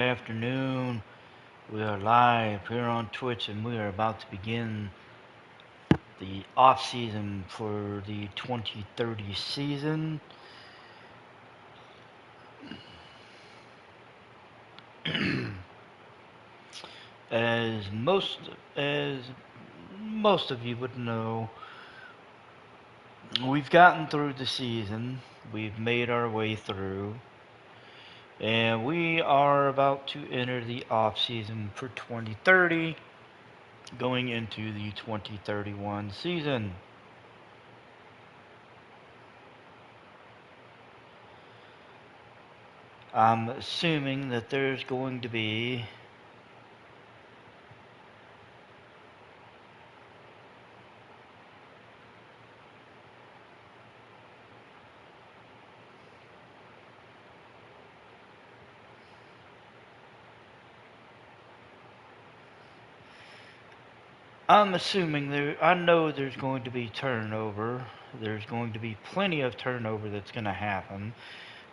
Afternoon. We are live here on Twitch and we are about to begin the off season for the 2030 season. as most as most of you would know, we've gotten through the season. We've made our way through. And we are about to enter the off season for 2030, going into the 2031 season. I'm assuming that there's going to be I know there's going to be turnover. There's going to be plenty of turnover that's going to happen.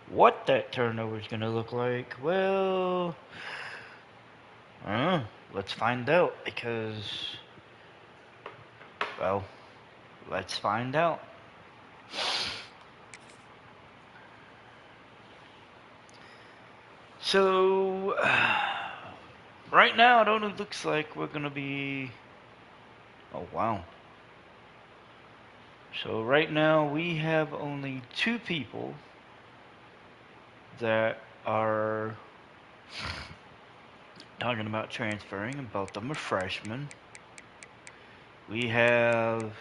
What that turnover is going to look like, well, let's find out because, well, let's find out. So, right now, it only looks like we're going to be. Oh, wow. So, right now, we have only 2 people that are talking about transferring, and both of them are freshmen. We have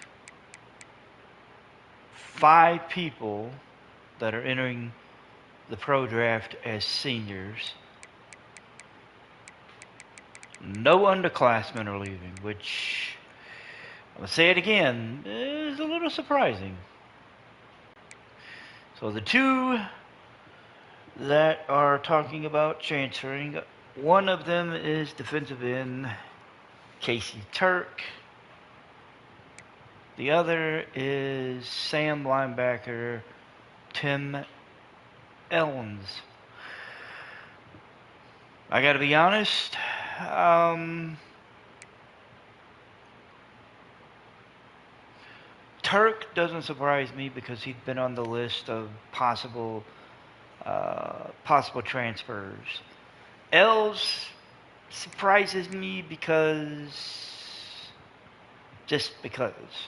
5 people that are entering the pro draft as seniors. No underclassmen are leaving, which, I'm going to say it again, is a little surprising. So the 2 that are talking about transferring, one of them is defensive end Casey Turk. The other is Sam linebacker Tim Ellens. I gotta be honest, Turk doesn't surprise me because he's been on the list of possible transfers. Els surprises me just because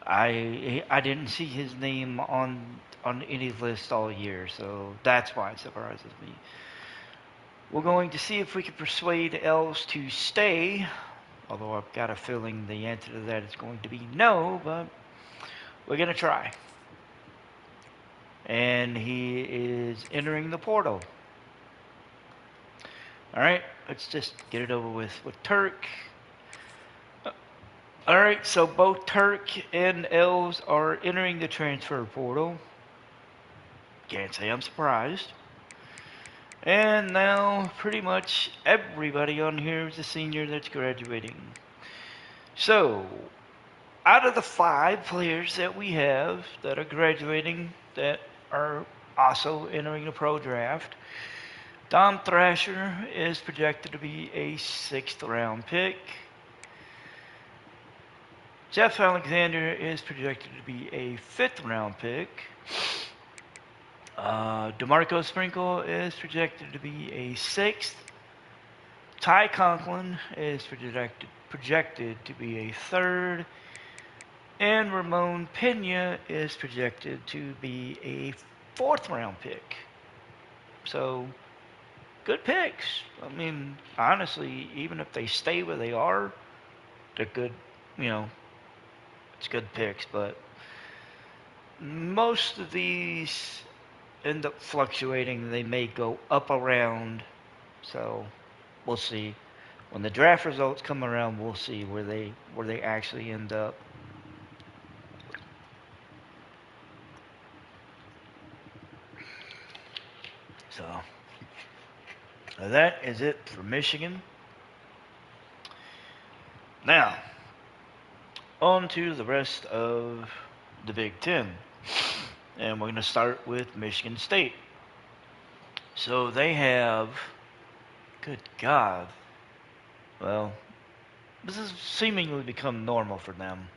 I didn't see his name on any list all year, so that's why it surprises me. We're going to see if we can persuade Els to stay, although I've got a feeling the answer to that is going to be no, but we're going to try. And he is entering the portal. Alright, let's just get it over with Turk. Alright, so both Turk and Els are entering the transfer portal. Can't say I'm surprised. And now, pretty much everybody on here is a senior that's graduating. So, out of the 5 players that we have that are graduating, that are also entering the pro draft, Dom Thrasher is projected to be a 6th round pick. Jeff Alexander is projected to be a 5th round pick. DeMarco Sprinkle is projected to be a 6th. Ty Conklin is projected to be a 3rd. And Ramon Pena is projected to be a 4th round pick. So, good picks. I mean, honestly, even if they stay where they are, they're good, it's good picks. But most of these end up fluctuating. They may go up around. So, we'll see. When the draft results come around, we'll see where they actually end up. So, that is it for Michigan. Now, on to the rest of the Big Ten. And we're going to start with Michigan State. So they have, good God, well, this has seemingly become normal for them.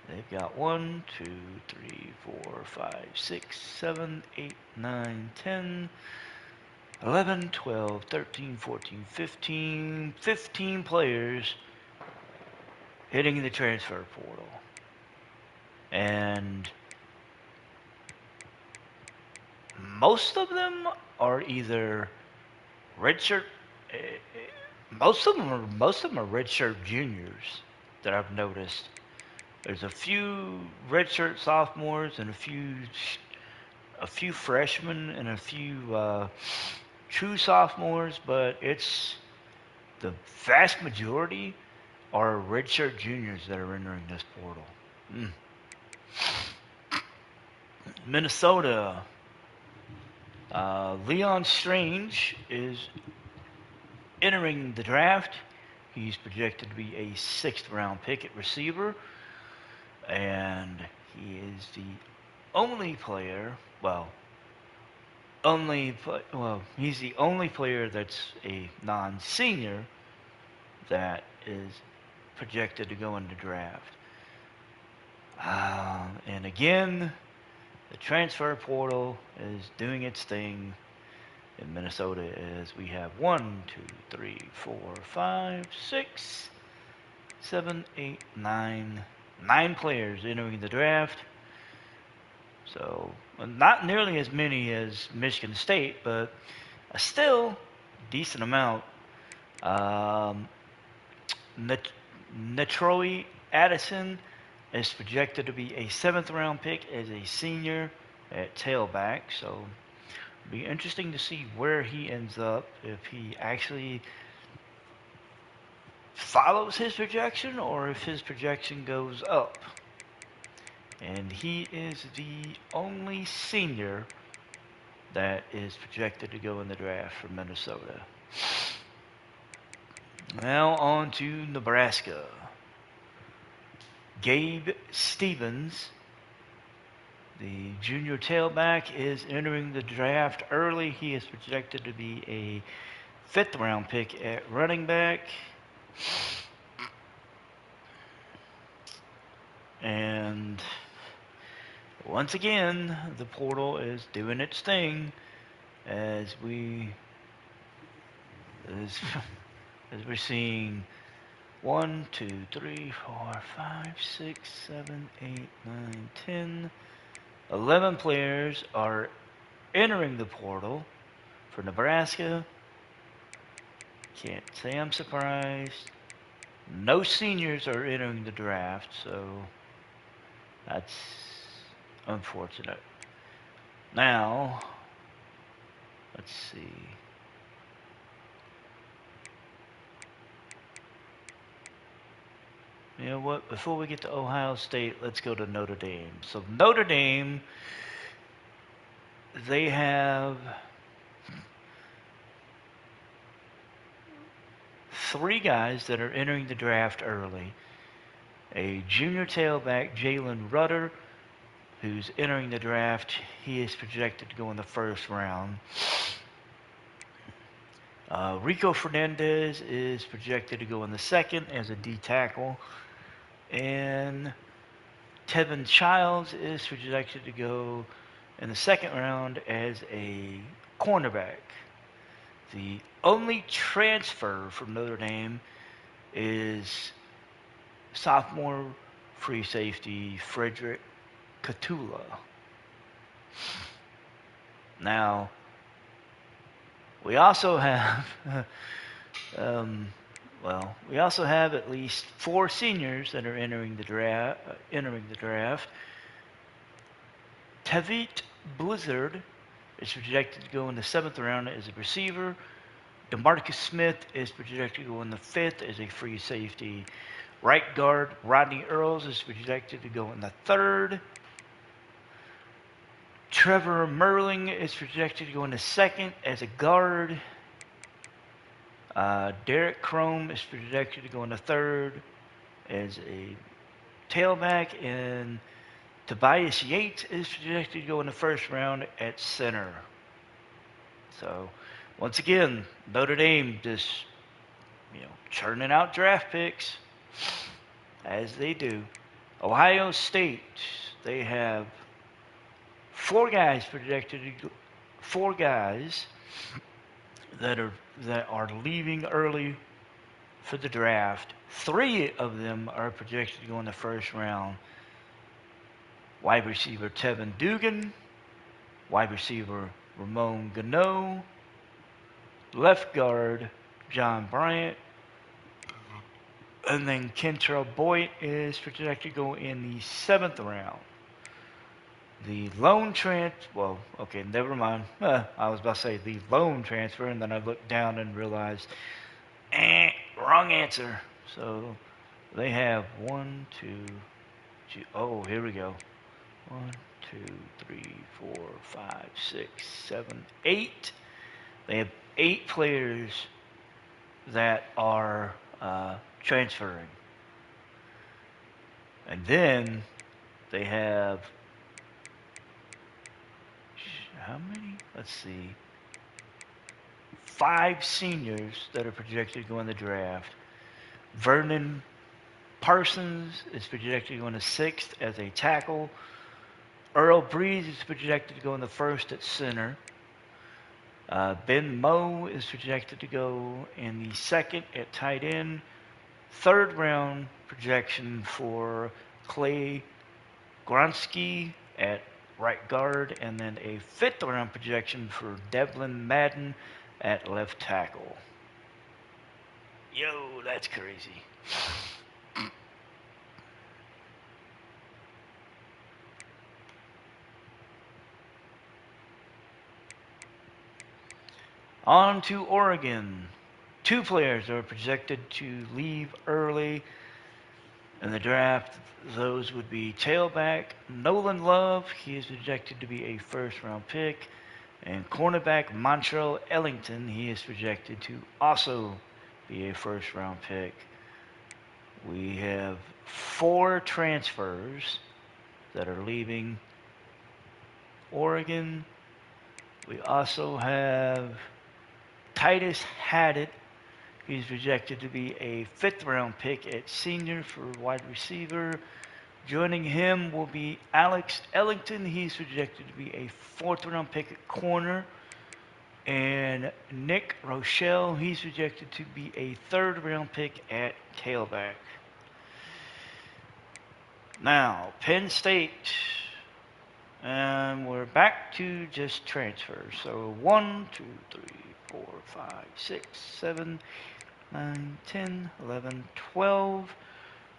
They've got 1, 2, 3, 4, 5, 6, 7, 8, 9, 10, 11, 12, 13, 14, 15, 15 players hitting the transfer portal. And most of them are either redshirt. Most of them are redshirt juniors that I've noticed. There's a few redshirt sophomores and a few freshmen and a few true sophomores, but it's the vast majority are redshirt juniors that are entering this portal. Minnesota. Leon Strange is entering the draft. He's projected to be a 6th round pick at receiver. And he is the only player, he's the only player that's a non-senior that is projected to go in the draft. And again, the transfer portal is doing its thing in Minnesota as we have 1, 2, 3, 4, 5, 6, 7, 8, 9, 9 players entering the draft. So not nearly as many as Michigan State, but still decent amount. Natroi Addison is projected to be a 7th round pick as a senior at tailback. So it'll be interesting to see where he ends up, if he actually follows his projection or if his projection goes up. And he is the only senior that is projected to go in the draft for Minnesota. Now on to Nebraska. Gabe Stevens, the junior tailback, is entering the draft early. He is projected to be a 5th round pick at running back. And once again, the portal is doing its thing as we're seeing 1, 2, 3, 4, 5, 6, 7, 8, 9, 10, 11 players are entering the portal for Nebraska. Can't say I'm surprised. No seniors are entering the draft, so that's unfortunate. Now, let's see. You know what? Before we get to Ohio State, let's go to Notre Dame. So Notre Dame, they have 3 guys that are entering the draft early. A junior tailback, Jalen Rudder, who's entering the draft. He is projected to go in the 1st round. Rico Fernandez is projected to go in the 2nd as a D tackle. And Tevin Childs is projected to go in the 2nd round as a cornerback. The only transfer from Notre Dame is sophomore free safety Frederick Catula. Now, we also have we also have at least 4 seniors that are entering the draft. Tavit Blizzard is projected to go in the 7th round as a receiver. DeMarcus Smith is projected to go in the 5th as a free safety. Right guard Rodney Earls is projected to go in the 3rd. Trevor Merling is projected to go in the 2nd as a guard. Derek Chrome is projected to go in the 3rd as a tailback, and Tobias Yates is projected to go in the 1st round at center. So, once again, Notre Dame just, churning out draft picks as they do. Ohio State, they have four guys that are leaving early for the draft. Three of them are projected to go in the first round. Wide receiver Tevin Dugan, wide receiver Ramon Gano, left guard John Bryant, and then Kentrell Boyd is projected to go in the 7th round. The lone well, okay, never mind. I was about to say the lone transfer, and then I looked down and realized, wrong answer. So they have 1, 2, oh, here we go. 1, 2, 3, 4, 5, 6, 7, 8. They have 8 players that are transferring. And then they have, how many? Let's see. 5 seniors that are projected to go in the draft. Vernon Parsons is projected to go in the 6th as a tackle. Earl Breeze is projected to go in the 1st at center. Ben Moe is projected to go in the 2nd at tight end. 3rd round projection for Clay Gronsky at right guard, and then a 5th round projection for Devlin Madden at left tackle. Yo, that's crazy. On to Oregon. 2 players are projected to leave early in the draft. Those would be tailback Nolan Love. He is projected to be a 1st round pick. And cornerback Montrell Ellington. He is projected to also be a 1st round pick. We have 4 transfers that are leaving Oregon. We also have Titus Haddett. He's projected to be a 5th round pick at senior for wide receiver. Joining him will be Alex Ellington. He's projected to be a 4th round pick at corner. And Nick Rochelle, he's projected to be a 3rd round pick at tailback. Now, Penn State. And we're back to just transfers. So 1, 2, 3, 4, 5, 6, 7, 9, 10, 11, 12.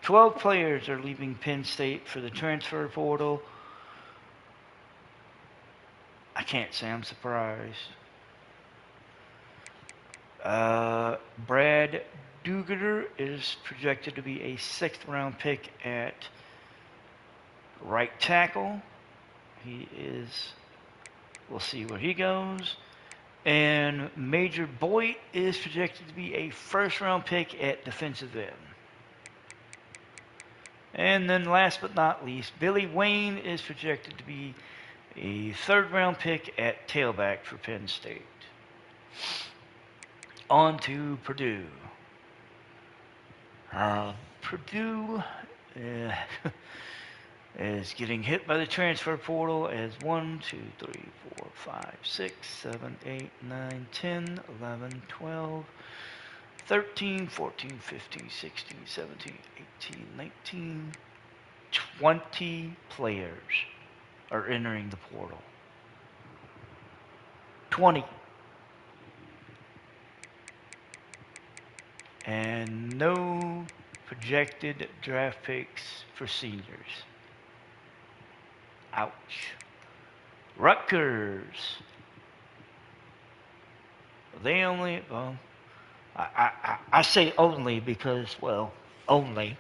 12 players are leaving Penn State for the transfer portal. I can't say I'm surprised. Brad Dugater is projected to be a 6th round pick at right tackle. We'll see where he goes. And Major Boyd is projected to be a 1st round pick at defensive end. And then last but not least, Billy Wayne is projected to be a 3rd round pick at tailback for Penn State. On to Purdue. Purdue is getting hit by the transfer portal as 1, 2, 3, 4, 5, 6, 7, 8, 9, 10, 11, 12, 13, 14, 15, 16, 17, 18, 19, 20 players are entering the portal. 20. And no projected draft picks for seniors. Ouch. Rutgers. They only, well, I say only because, well, only.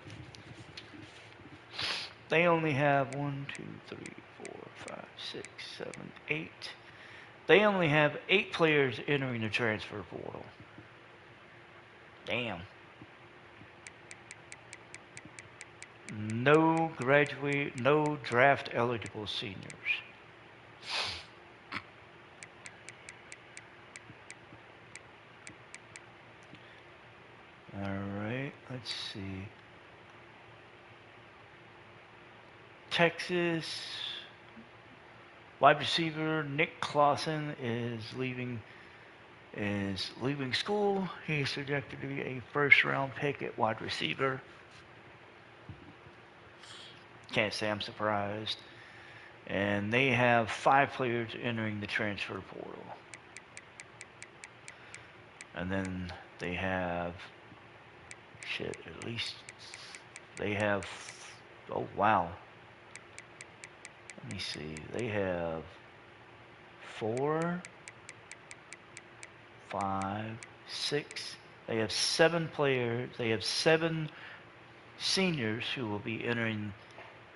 They only have 1, 2, 3, 4, 5, 6, 7, 8. They only have 8 players entering the transfer portal. Damn. No draft eligible seniors. Alright, let's see. Texas wide receiver Nick Clausen is leaving school. He's projected to be a first-round pick at wide receiver. Can't say I'm surprised. And they have 5 players entering the transfer portal. And then they have, at least they have, oh wow. Let me see, they have 4, 5, 6, they have 7 players, they have 7 seniors who will be entering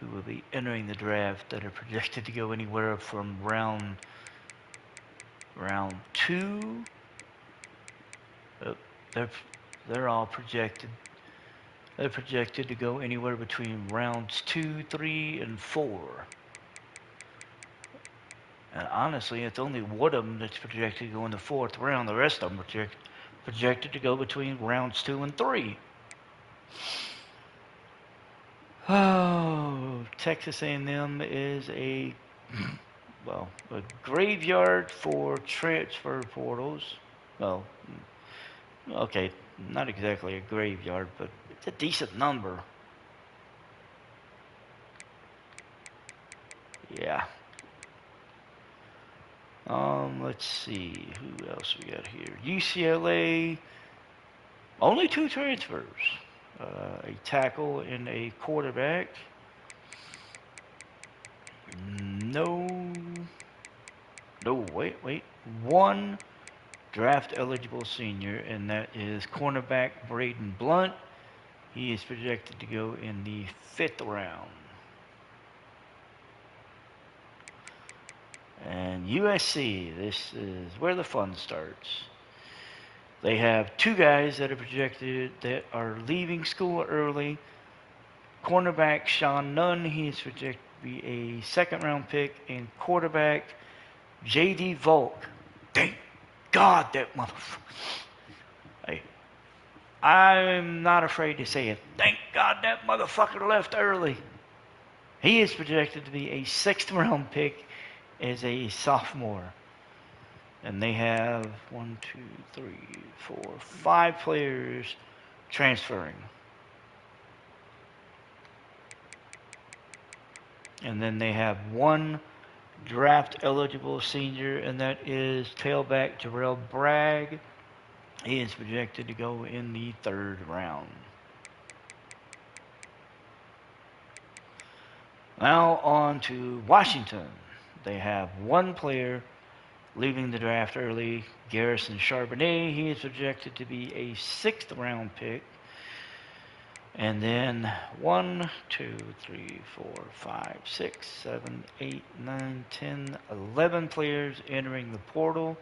the draft that are projected to go anywhere from round 2. They're all projected. They're projected to go anywhere between rounds 2, 3, and 4. And honestly, it's only Woodham that's projected to go in the 4th round. The rest of them are projected to go between rounds 2 and 3. Oh, Texas A&M is a graveyard for transfer portals. Well, okay, not exactly a graveyard, but it's a decent number. Yeah. Let's see, who else we got here? UCLA, only 2 transfers. A tackle and a quarterback. Wait. 1 draft eligible senior, and that is cornerback Braden Blunt. He is projected to go in the 5th round. And USC, this is where the fun starts. They have 2 guys that are projected that are leaving school early. Cornerback Sean Nunn, he is projected to be a 2nd round pick, and quarterback J.D. Volk. Thank God that motherfucker. Hey, I'm not afraid to say it. Thank God that motherfucker left early. He is projected to be a 6th round pick as a sophomore. And they have 5 players transferring. And then they have 1 draft eligible senior, and that is tailback Jarrell Bragg. He is projected to go in the 3rd round. Now on to Washington. They have 1 player leaving the draft early, Garrison Charbonnet. He is projected to be a 6th round pick. And then 1, 2, 3, 4, 5, 6, 7, 8, 9, 10, 11 players entering the portal.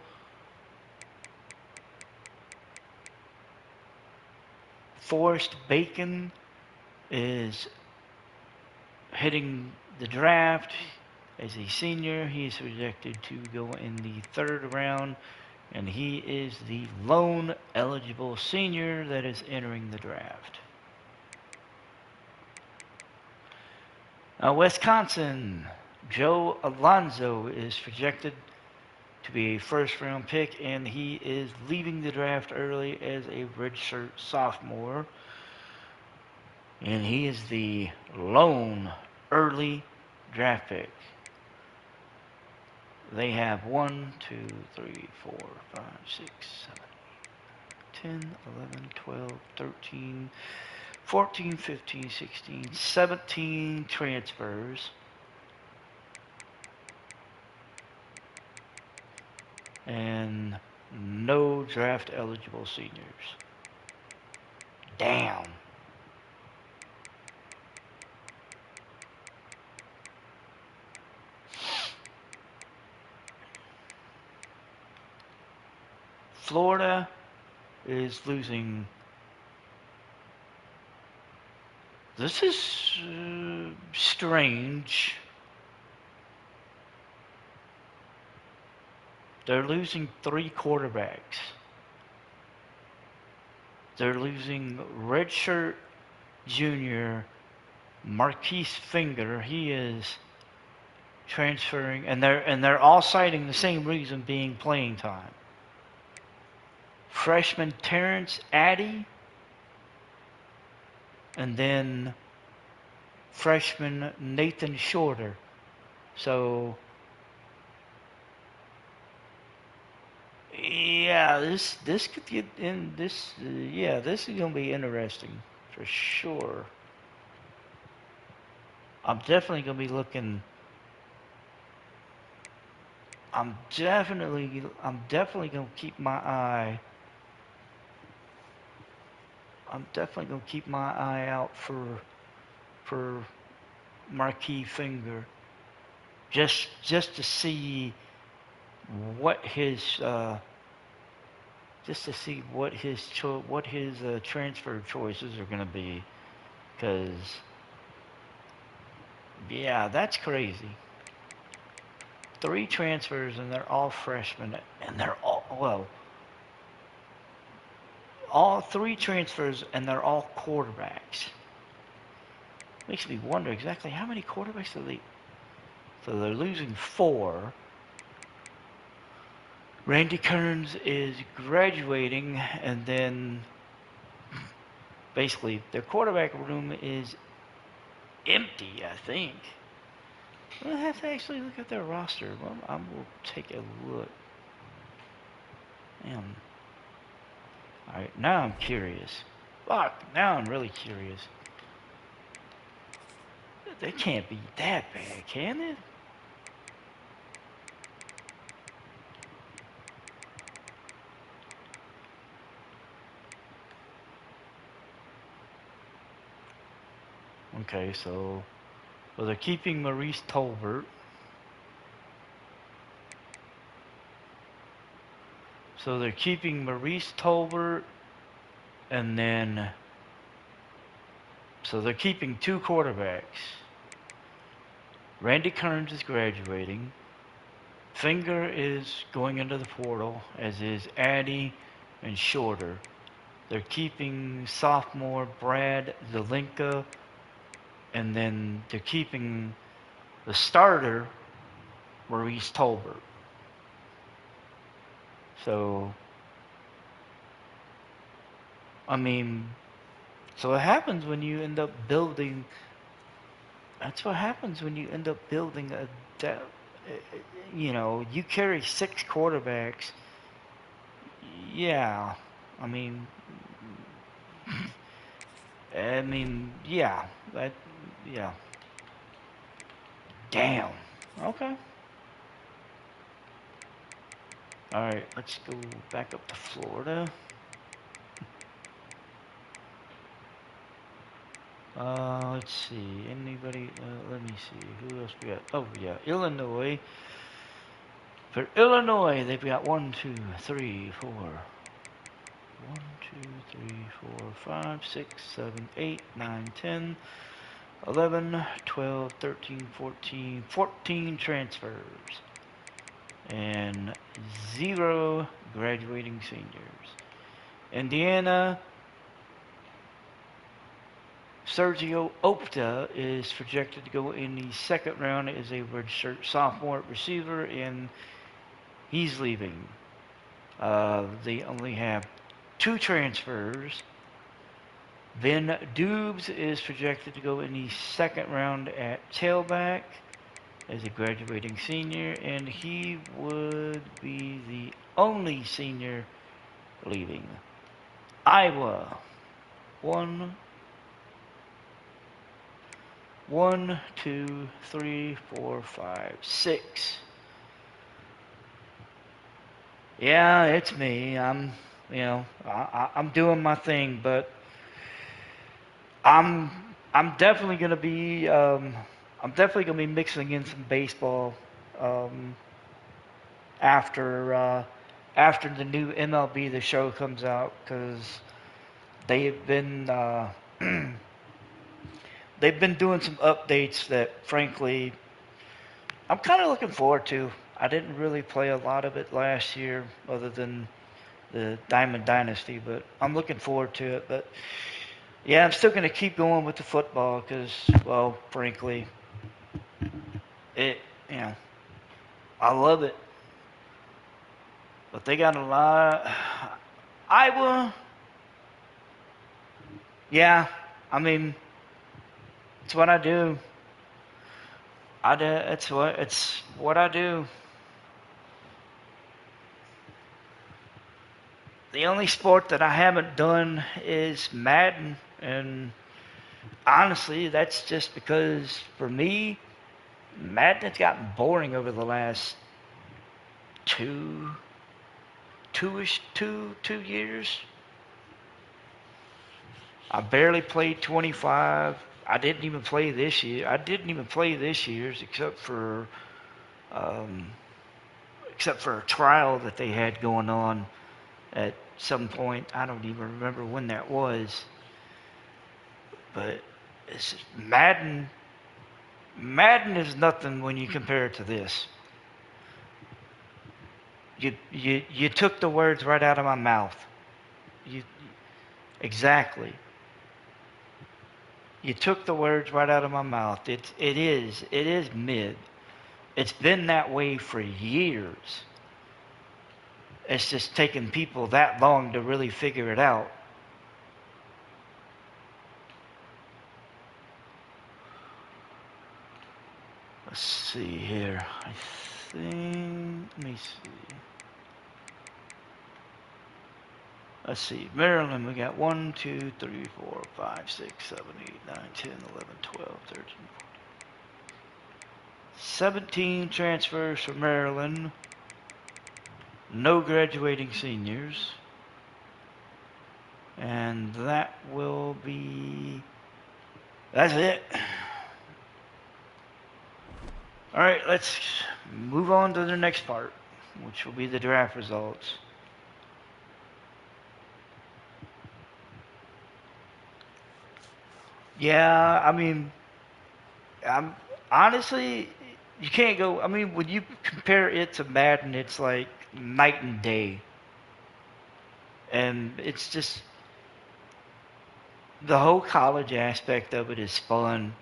Forrest Bacon is hitting the draft as a senior. He is projected to go in the 3rd round, and he is the lone eligible senior that is entering the draft. Now, Wisconsin, Joe Alonzo is projected to be a 1st round pick, and he is leaving the draft early as a redshirt sophomore. And he is the lone early draft pick. They have 1, 2, 3, 4, 5, 6, 7, 10, 11, 12, 13, 14, 15, 16, 17 transfers. And no draft eligible seniors. Damn. Florida is losing. This is strange. They're losing 3 quarterbacks. They're losing redshirt junior Marquise Finger. He is transferring, and they're all citing the same reason, being playing time. Freshman Terrence Addy, and then freshman Nathan Shorter. So yeah, this could get in this. Yeah, this is gonna be interesting for sure. I'm definitely gonna be looking. I'm definitely gonna keep my eye. I'm definitely gonna keep my eye out for Marquis Finger, just to see what his transfer choices are gonna be, because yeah, that's crazy. 3 transfers and they're all freshmen, and they're all 3 transfers and they're all quarterbacks. Makes me wonder exactly how many quarterbacks are they. So they're losing 4. Randy Kearns is graduating, and then basically their quarterback room is empty, I think. I'll have to actually look at their roster. Well, I will take a look. Damn. Alright, now I'm curious. Fuck, now I'm really curious. They can't be that bad, can it? Okay, so they're keeping Maurice Tolbert. So they're keeping Maurice Tolbert, and then so they're keeping 2 quarterbacks. Randy Kearns is graduating. Finger is going into the portal, as is Addy and Shorter. They're keeping sophomore Brad Zelinka, and then they're keeping the starter Maurice Tolbert. So, I mean, so what happens when you end up building. That's what happens when you end up building a. You carry 6 quarterbacks. Yeah, I mean, yeah, that, yeah. Damn. Okay. All right, let's go back up to Florida. Let's see. Anybody? Let me see. Who else we got? Oh yeah, Illinois. For Illinois, they've got 1, 2, 3, 4. 1, 2, 3, 4, 5, 6, 7, 8, 9, 10, 11, 12, 13, 14 transfers. And 0 graduating seniors. Indiana, Sergio Opta is projected to go in the second round as a redshirt sophomore receiver, and he's leaving. They only have 2 transfers. Ben Dubes is projected to go in the second round at tailback as a graduating senior, and he would be the only senior leaving. Iowa, 1, 2, 3, 4, 5, 6. Yeah, it's me. I'm doing my thing, but I'm definitely gonna be mixing in some baseball after the new MLB The Show comes out, because they've been they've been doing some updates that, frankly, I'm kind of looking forward to. I didn't really play a lot of it last year, other than the Diamond Dynasty, but I'm looking forward to it. But yeah, I'm still going to keep going with the football because, well, frankly, it, you know, I love it. But they got a lot. Iowa, yeah, I mean, it's what I do. It's what I do. The only sport that I haven't done is Madden, and honestly, that's just because for me, Madden has gotten boring over the last two, two-ish, 2 years. I barely played 25. I didn't even play this year. I didn't even play this year's um, except for a trial that they had going on at some point. I don't even remember when that was. But it's Madden. Madden is nothing when you compare it to this. You took the words right out of my mouth. You exactly. You took the words right out of my mouth. It is mid. It's been that way for years. It's just taken people that long to really figure it out. Let's see here. I think. Let me see. Let's see. Maryland, we got 1, 2, 3, 4, 5, 6, 7, 8, 9, 10, 11, 12, 13, 17 transfers for Maryland. No graduating seniors. And that will be. That's it. All right, let's move on to the next part, which will be the draft results. Yeah, I mean, I'm honestly, you can't go. I mean, when you compare it to Madden, it's like night and day, and it's just the whole college aspect of it is fun.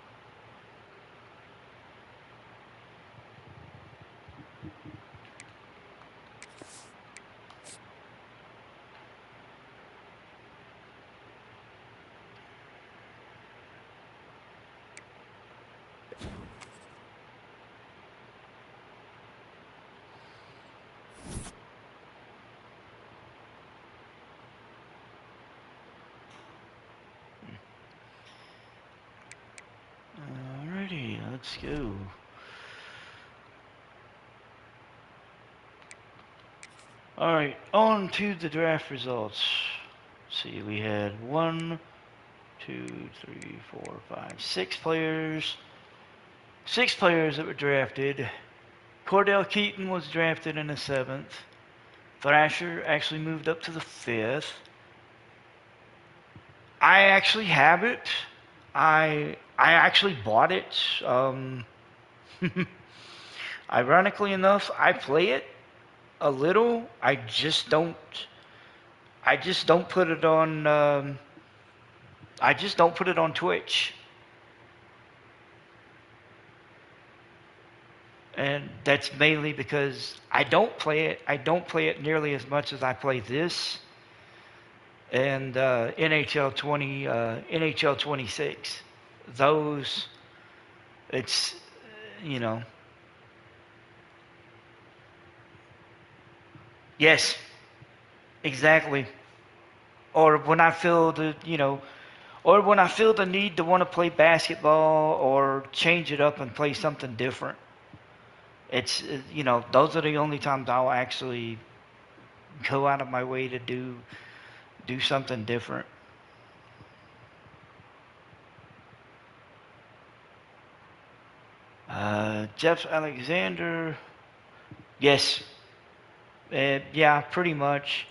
Alrighty, let's go. Alright, on to the draft results. Let's see, we had 1, 2, 3, 4, 5, 6 players. 6 players that were drafted. Cordell Keaton was drafted in the 7th. Thrasher actually moved up to the 5th. I actually have it. I actually bought it. Ironically enough, I play it a little. I just don't. I just don't put it on. I just don't put it on Twitch. And that's mainly because I don't play it. I don't play it nearly as much as I play this and NHL 26. Those, it's, you know, yes, exactly. Or when I feel or when I feel the need to want to play basketball or change it up and play something different. It's, those are the only times I'll actually go out of my way to do something different. Jeff Alexander, yes, yeah, pretty much.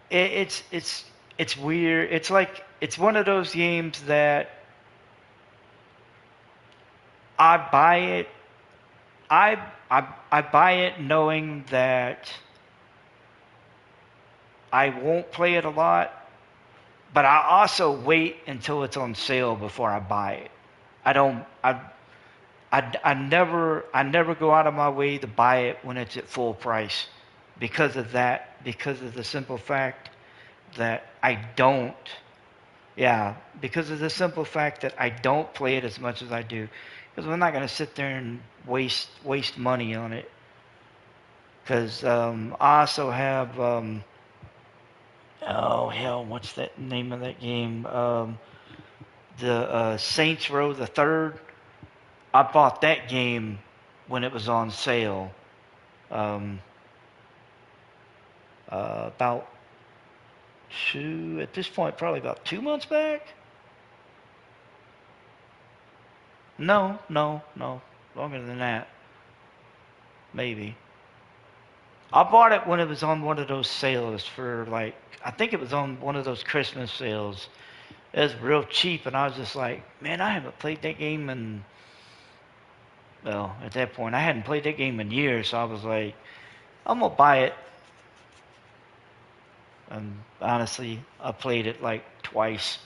It's weird. It's like it's one of those games that I buy it. I buy it knowing that I won't play it a lot, but I also wait until it's on sale before I buy it. I don't. I never go out of my way to buy it when it's at full price, because of that. Because of the simple fact that I don't. Yeah, because of the simple fact that I don't play it as much as I do. Because I'm not gonna sit there and waste money on it. Because I also have oh hell, what's that name of that game? The Saints Row the Third. I bought that game when it was on sale. Um, about at this point, probably about 2 months back. No, no, no, longer than that, maybe. I bought it when it was on one of those sales for like, I think it was on one of those Christmas sales. It was real cheap, and I was just like, man, I haven't played that game in, well, at that point, I hadn't played that game in years, so I was like, I'm gonna buy it. And honestly, I played it like twice.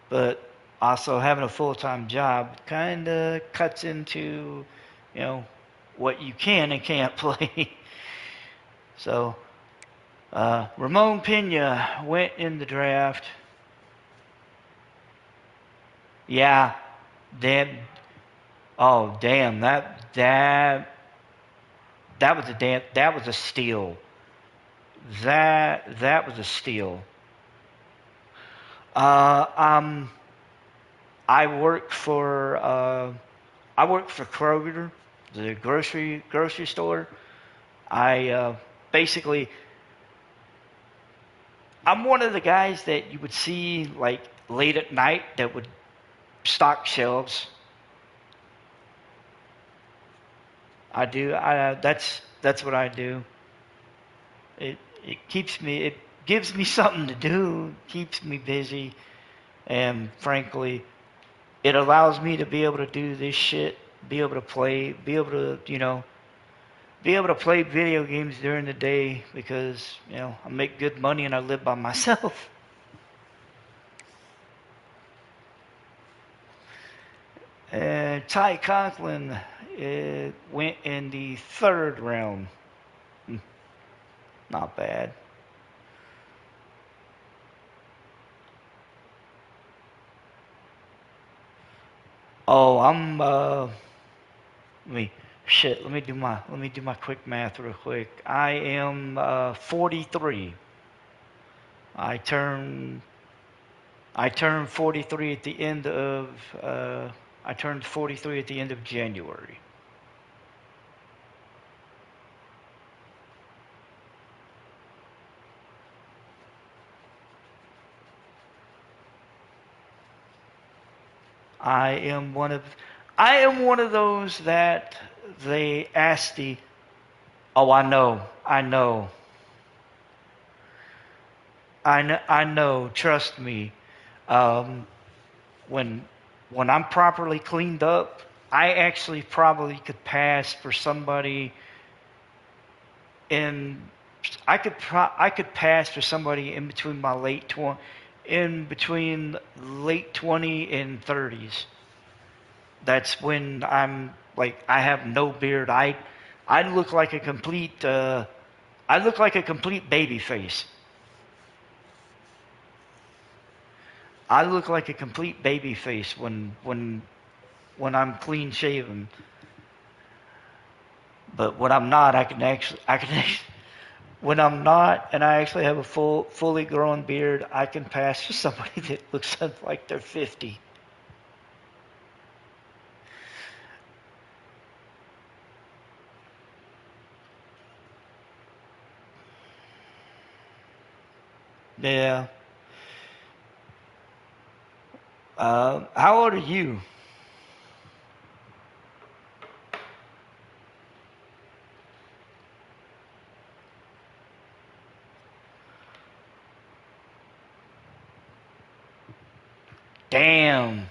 But also having a full-time job kind of cuts into, you know, what you can and can't play. So, Ramon Pena went in the draft. Yeah, damn. Oh, damn. That was a steal. That was a steal. Uh, um, I work for Kroger, the grocery store. I basically I'm one of the guys that you would see like late at night that would stock shelves. I do. That's what I do. It gives me something to do, keeps me busy, and frankly, it allows me to be able to do this shit, be able to play, be able to be able to play video games during the day because I make good money and I live by myself. And Ty Conklin went in the third round. Hmm, not bad. Oh, I'm let me let me do my quick math real quick. I am 43. I turn I turned 43 at the end of I turned 43 at the end of January. I am one of I am one of those that they ask the, oh, I know, I know, trust me. Um, when when I'm properly cleaned up, I actually probably could pass for somebody in I could pass for somebody in between my in between late 20 and 30s. That's when I'm like I have no beard. I look like a complete I look like a complete baby face. I look like a complete baby face when I'm clean shaven. But when I'm not, I can actually, when I'm not and I actually have a fully grown beard, I can pass for somebody that looks like they're 50. Yeah. How old are you? Damn.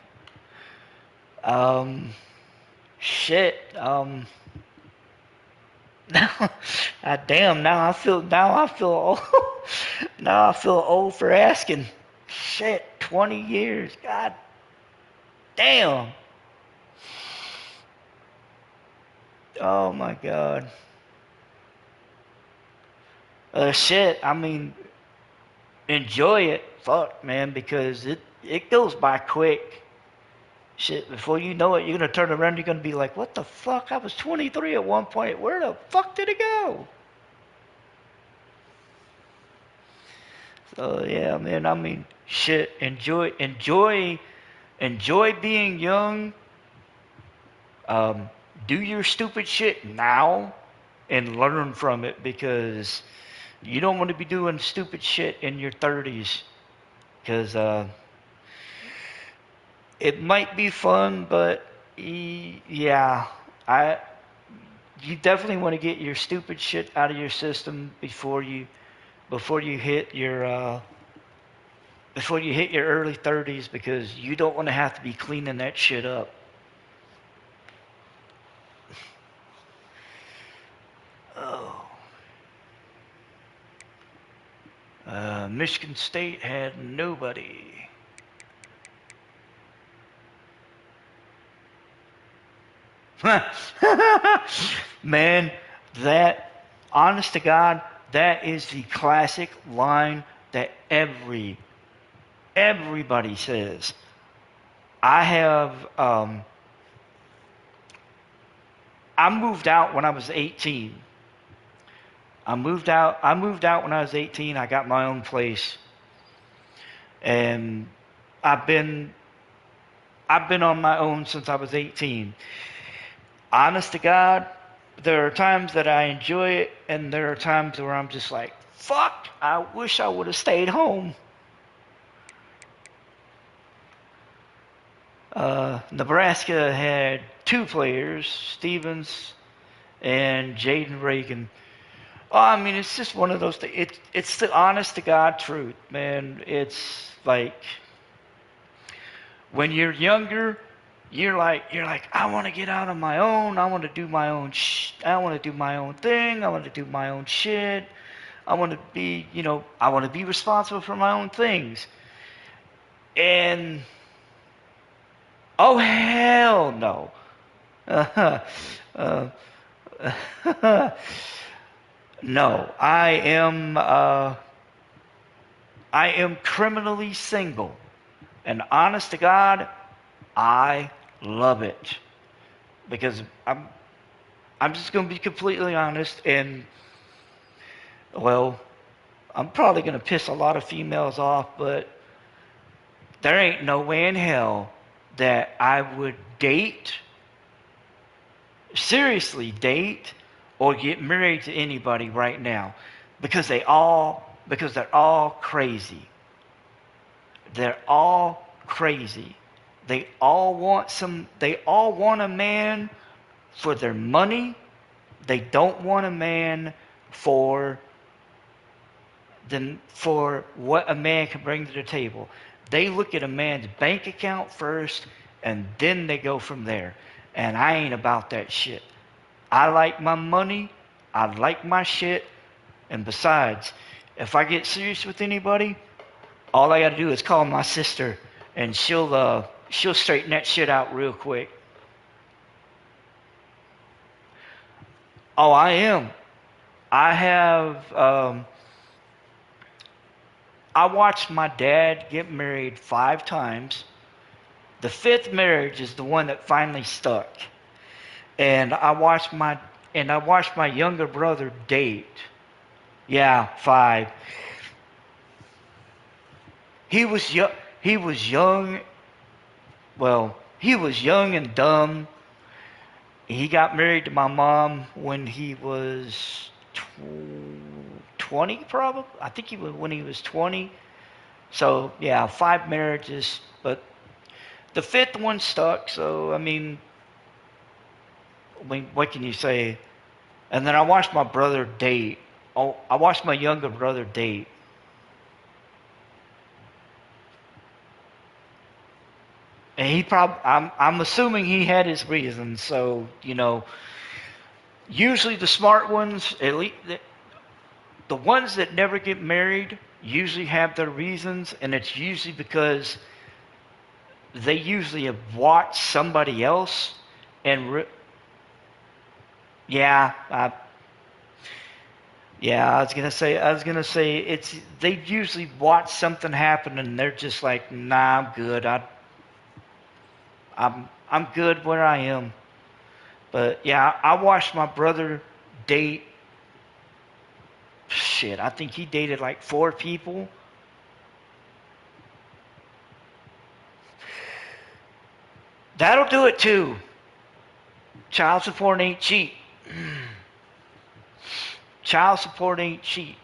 Um, shit. Now, damn. Now I feel old. Now I feel old for asking. Shit, 20 years. God damn. Oh my God. Shit. I mean, enjoy it. Fuck, man, because it goes by quick. Shit, before you know it, you're gonna turn around. You're gonna be like, "What the fuck? I was 23 at one point. Where the fuck did it go?" So yeah, man. I mean, shit. Enjoy being young. Um, do your stupid shit now and learn from it because you don't want to be doing stupid shit in your 30s because it might be fun, but yeah, I you definitely want to get your stupid shit out of your system before you hit your early 30s because you don't want to have to be cleaning that shit up. Oh. Michigan State had nobody. Man, that, honest to God, that is the classic line that everybody says. I have, I moved out when I was 18. I moved out when I was 18. I got my own place. And I've been, I've been on my own since I was 18. Honest to God, there are times that I enjoy it, and there are times where I'm just like, fuck, I wish I would have stayed home. Nebraska had two players, Stevens and Jaden Reagan. Oh, I mean, it's just one of those things. It's the honest to God truth, man. It's like when you're younger, you're like I want to get out on my own. I want to do my own I want to do my own thing. I want to do my own shit. I want to be, I want to be responsible for my own things. And oh hell no. Uh, no, I am criminally single. And honest to God, I love it. Because I'm just gonna be completely honest and well, I'm probably gonna piss a lot of females off, but there ain't no way in hell that I would date, seriously date, or get married to anybody right now. Because they're all crazy. They're all crazy. They all want a man for their money. They don't want a man for for what a man can bring to the table. They look at a man's bank account first and then they go from there. And I ain't about that shit. I like my money, I like my shit, and besides, if I get serious with anybody, all I gotta do is call my sister and she'll straighten that shit out real quick. Oh, I am. I have I watched my dad get married 5 times. The fifth marriage is the one that finally stuck. And I watched my younger brother date. Yeah, 5. He was young. He was young. Well, he was young and dumb. He got married to my mom when he was 20, probably. I think he was when he was 20. So yeah, 5 marriages, but the fifth one stuck. So what can you say? And then I watched my brother date. Oh, I watched my younger brother date. And I'm assuming he had his reasons. So Usually the smart ones, at least the ones that never get married, usually have their reasons, and it's usually because they usually have watched somebody else and yeah, yeah, I was gonna say it's they usually watch something happen and they're just like, nah, I'm good. I'm good where I am. But yeah, I watched my brother date. Shit, I think he dated like 4 people. That'll do it too. Child support ain't cheap. Child support ain't cheap.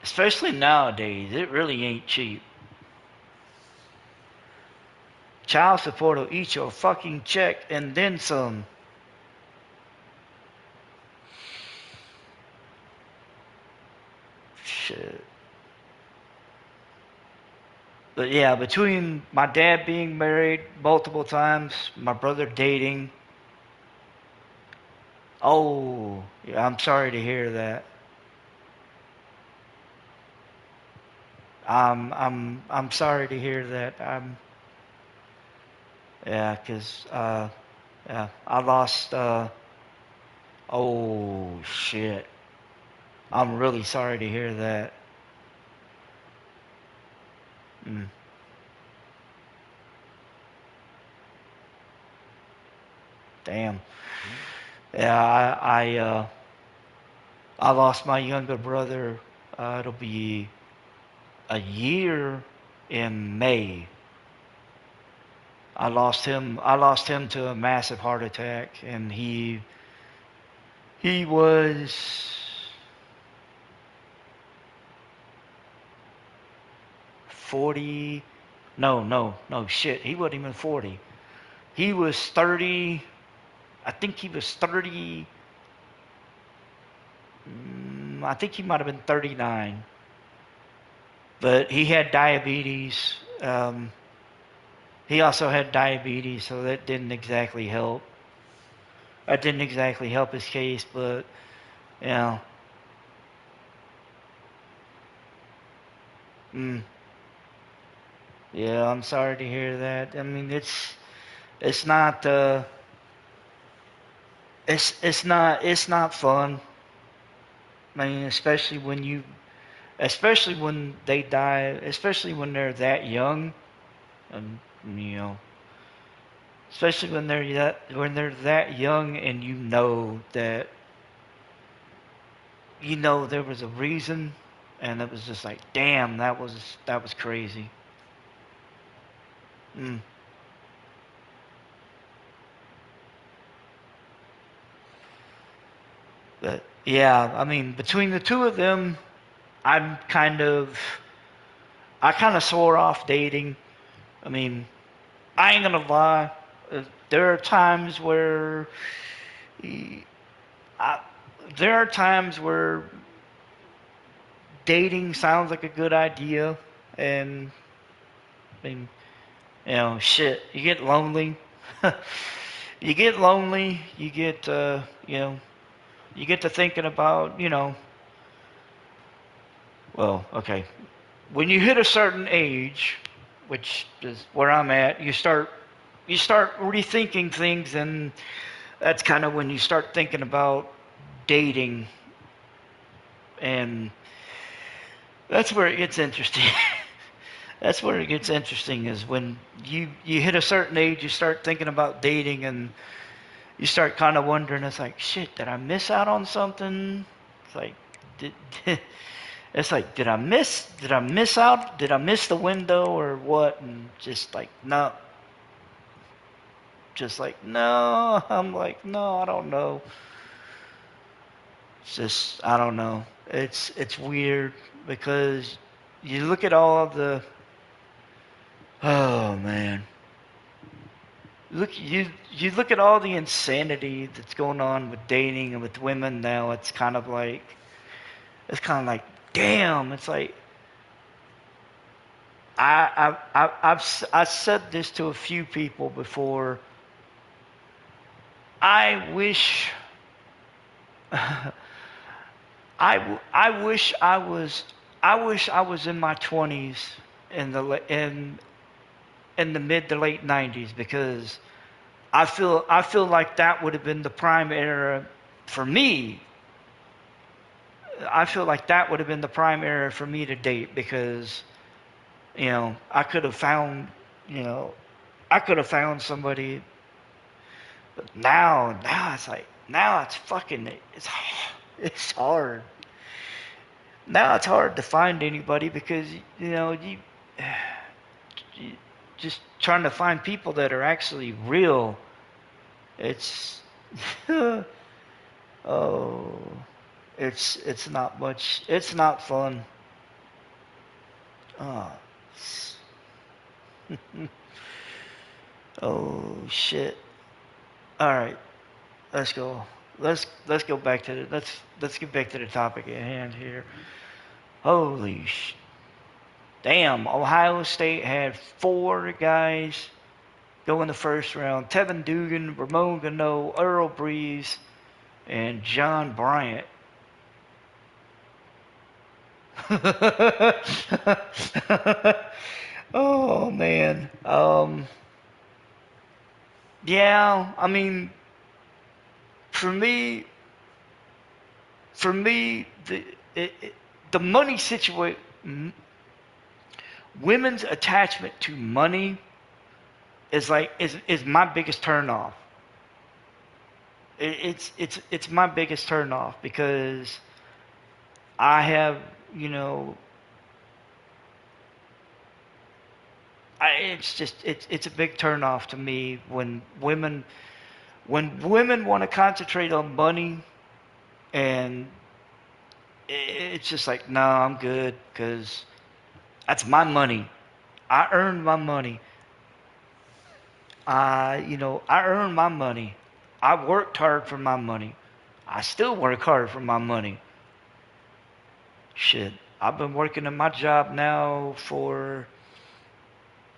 Especially nowadays, it really ain't cheap. Child support will eat your fucking check and then some. Shit. But yeah, between my dad being married multiple times, my brother dating. Oh, yeah, I'm sorry to hear that. I'm sorry to hear that. Yeah, 'cause yeah, I lost. Oh shit. I'm really sorry to hear that. Mm, damn. Yeah, I lost my younger brother. It'll be a year in May. I lost him to a massive heart attack, and he was 40. No, no, no, shit. He wasn't even 40. He was 30. I think he was 30. I think he might have been 39. But he had diabetes. He also had diabetes, so that didn't exactly help. That didn't exactly help his case, but you know, mm, yeah, I'm sorry to hear that. I mean, it's not it's not fun. I mean, especially when they die, especially when they're that young, and you know, especially when they're that young, and you know there was a reason, and it was just like, damn, that was crazy. Mm. But yeah, I mean, between the two of them, I'm kind of I kind of swore off dating. I mean, I ain't gonna lie. There are times where I, there are times where dating sounds like a good idea, and I mean, shit, you get lonely. You get lonely. You get to thinking about, well, okay, when you hit a certain age, which is where I'm at, you start rethinking things, and that's kind of when you start thinking about dating, and that's where it gets interesting. That's where it gets interesting is when you hit a certain age, you start thinking about dating, and you start kind of wondering. It's like, shit, did I miss out on something? It's like, did, it's like, did I miss out? Did I miss the window or what? And just like, no, just like, no. I'm like, no, I don't know. It's just, I don't know. It's weird because you look at all of the, oh man, you look at all the insanity that's going on with dating and with women now. It's kind of like, damn. It's like I've said this to a few people before. I wish I wish I was in my 20s in the mid to late 90s, because I feel like that would have been the prime era for me. I feel like that would have been the prime era for me to date, because I could have found you know I could have found somebody. But now it's like, now it's fucking it's hard. Now it's hard to find anybody, because you just trying to find people that are actually real. It's oh, it's not much. It's not fun. Oh, oh shit. All right, let's go. Let's go back to let's get back to the topic at hand here. Holy sh! Damn, Ohio State had 4 guys go in the first round: Tevin Dugan, Ramon Gano, Earl Breeze, and John Bryant. Oh man. Yeah, I mean, for me, the the money situation, women's attachment to money is my biggest turn off. It's my biggest turn off, because I have, it's just it's a big turn off to me when women want to concentrate on money, and it's just like, no, I'm good, because that's my money. I earned my money. I earned my money. I worked hard for my money. I still work hard for my money. Shit, I've been working in my job now for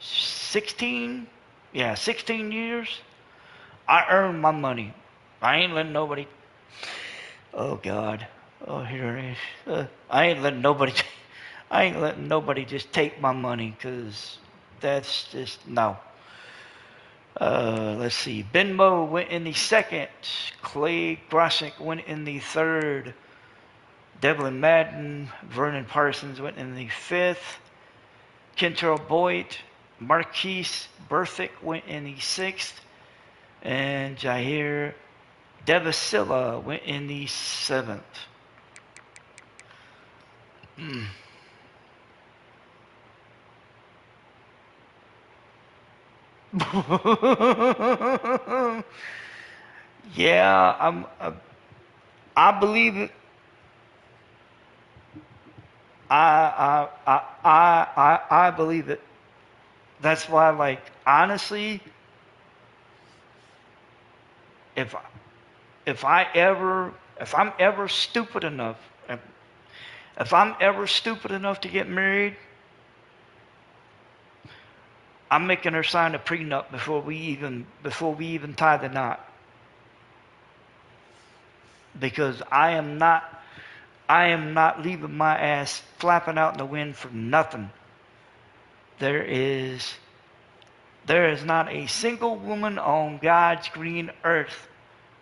16, yeah, 16 years. I earned my money. I ain't letting nobody. Oh God. Oh, here it is. I ain't letting nobody. I ain't letting nobody just take my money, because that's just no. Let's see. Ben Moe went in the second. Clay Grosick went in the third. Devlin Madden, Vernon Parsons went in the fifth. Kentrell Boyd, Marquise Berthick went in the sixth. And Jair Devasilla went in the seventh. Yeah, I believe it. I believe it. That's why, like, honestly, if if I'm ever stupid enough, if I'm ever stupid enough to get married, I'm making her sign a prenup before we even tie the knot. Because I am not leaving my ass flapping out in the wind for nothing. There is not a single woman on God's green earth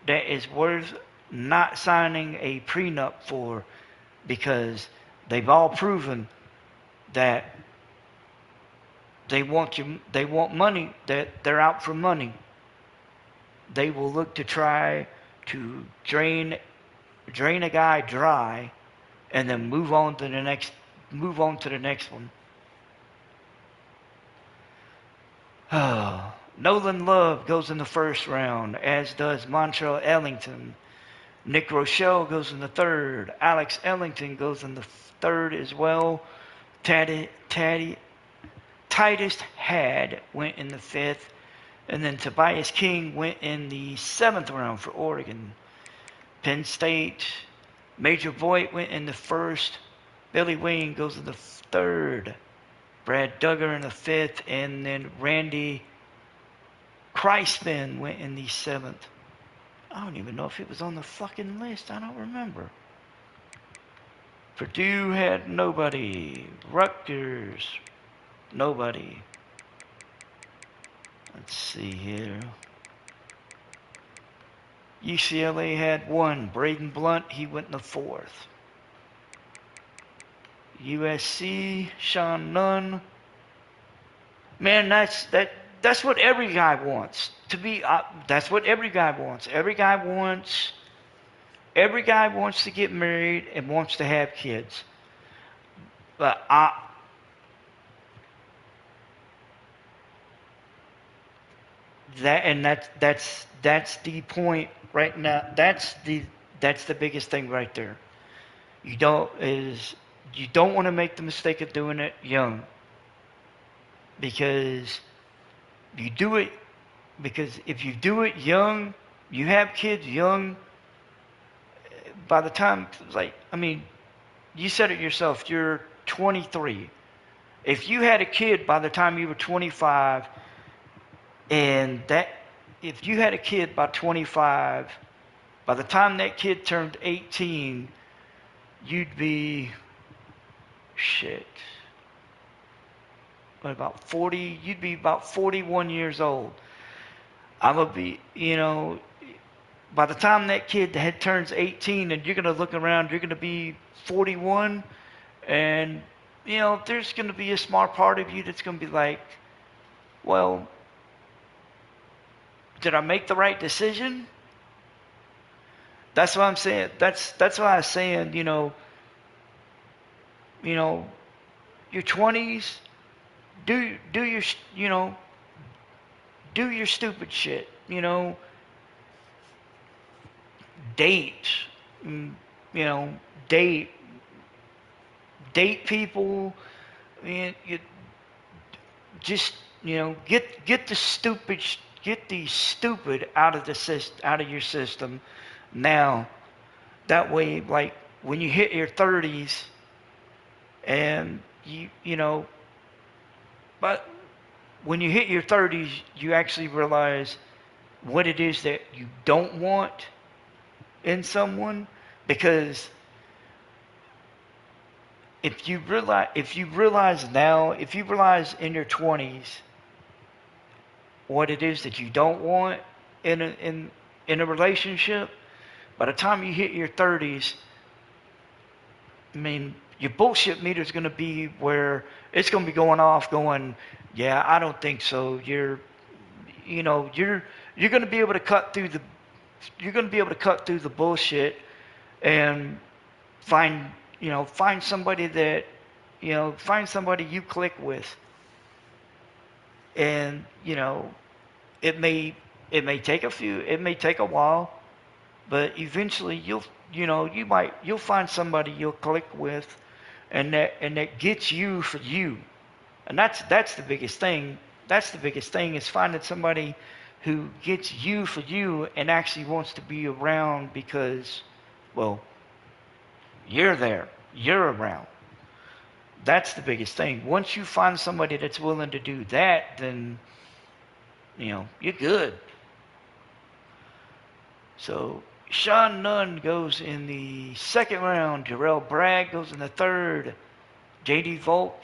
that is worth not signing a prenup for, because they've all proven that they want money, that they're out for money. They will look to try to drain a guy dry, and then move on to the next one. Nolan Love goes in the first round, as does Montrell Ellington. Nick Rochelle goes in the third. Alex Ellington goes in the third as well. Titus Had went in the fifth. And then Tobias King went in the seventh round for Oregon. Penn State, Major Voigt went in the first. Billy Wayne goes in the third. Brad Duggar in the fifth. And then Randy Kreisman went in the seventh. I don't even know if it was on the fucking list. I don't remember. Purdue had nobody. Rutgers, nobody. Let's see here. UCLA had one. Braden Blunt, he went in the fourth. USC, Sean Nunn. Man, that's what every guy wants. To be that's what every guy wants. Every guy wants to get married and wants to have kids. But that's the point right now. That's the biggest thing right there. You don't want to make the mistake of doing it young, because you do it because if you do it young, you have kids young. By the time, like, I mean, you said it yourself. You're 23. If you had a kid by the time you were 25, and that if you had a kid by 25, by the time that kid turned 18, you'd be shit. What, about 40? You'd be about 41 years old. I'm gonna be, by the time that kid turns 18, and you're gonna look around, you're gonna be 41, and there's gonna be a smart part of you that's gonna be like, well, did I make the right decision? That's what I'm saying. That's why I'm saying, your 20s, do your do your stupid shit. Date, mm, you know, date date people. You just get the stupid out of your system now. That way, like, when you hit your 30s, and but when you hit your 30s, you actually realize what it is that you don't want in someone. Because if you realize in your 20s what it is that you don't want in a relationship, by the time you hit your 30s, I mean, your bullshit meter is going to be where it's going to be going off, going, yeah, I don't think so. You're going to be able to cut through the bullshit, and find find somebody that find somebody you click with. And it may it may take a while, but eventually you'll find somebody you'll click with, and that gets you for you. And that's the biggest thing. That's the biggest thing, is finding somebody who gets you for you and actually wants to be around because, well, you're there, you're around. That's the biggest thing. Once you find somebody that's willing to do that, then you're good. So Sean Nunn goes in the second round. Jarrell Bragg goes in the third. J.D. Volk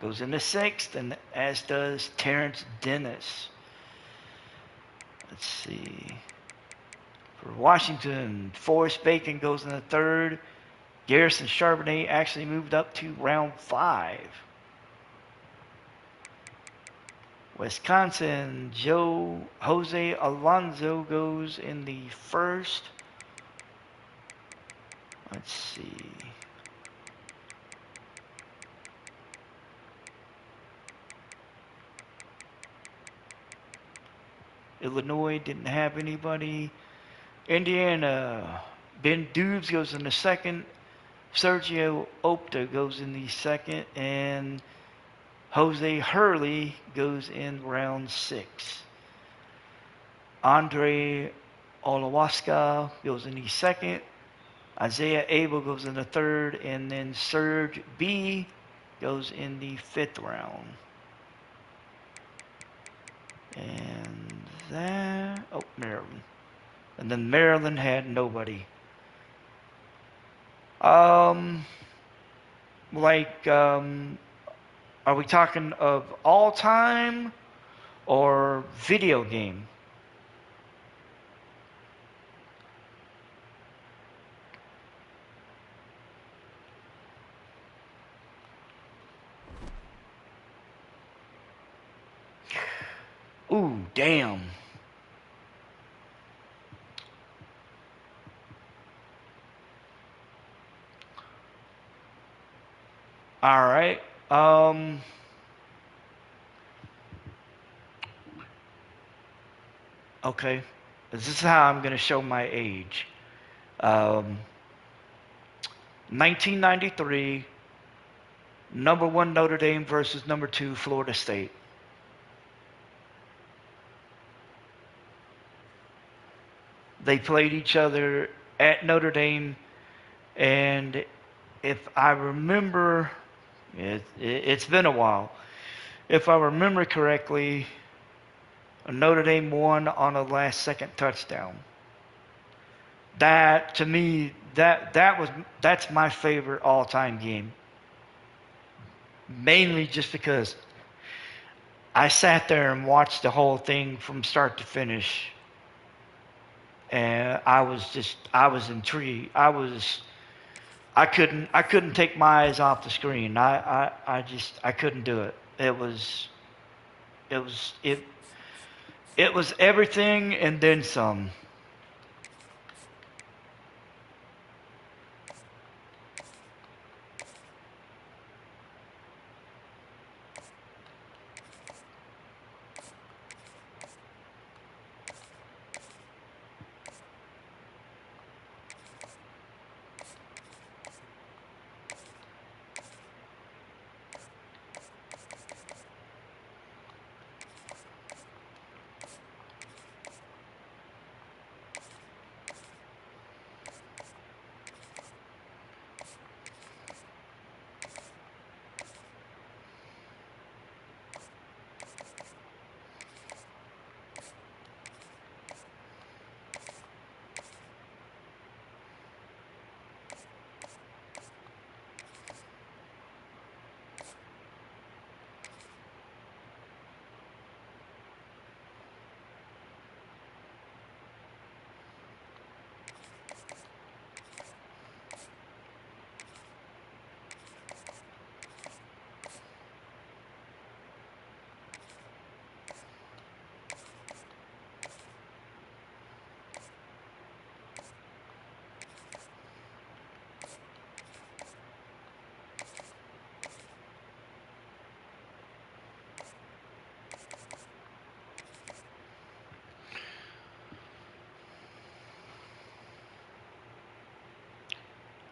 goes in the sixth, and as does Terrence Dennis. Let's see. For Washington, Forrest Bacon goes in the third. Garrison Charbonnet actually moved up to round 5. Wisconsin, Jose Alonso goes in the first. Let's see. Illinois didn't have anybody. Indiana, Ben Dubes goes in the second. Sergio Opta goes in the second. And Jose Hurley goes in round 6. Andre Olawaska goes in the second. Isaiah Abel goes in the third. And then Serge B goes in the 5th round. And that... Oh, Maryland. and then Maryland had nobody. Um, are we talking of all time or video game? Ooh, damn. All right. Um, okay. This is how I'm going to show my age. Um, 1993, number one Notre Dame versus number two Florida State. They played each other at Notre Dame, and if I remember, it's been a while. If I remember correctly, Notre Dame won on a last second touchdown. That to me, that's my favorite all time game. Mainly just because I sat there and watched the whole thing from start to finish, and I was intrigued. I couldn't take my eyes off the screen. I couldn't do it. It was it it was everything and then some.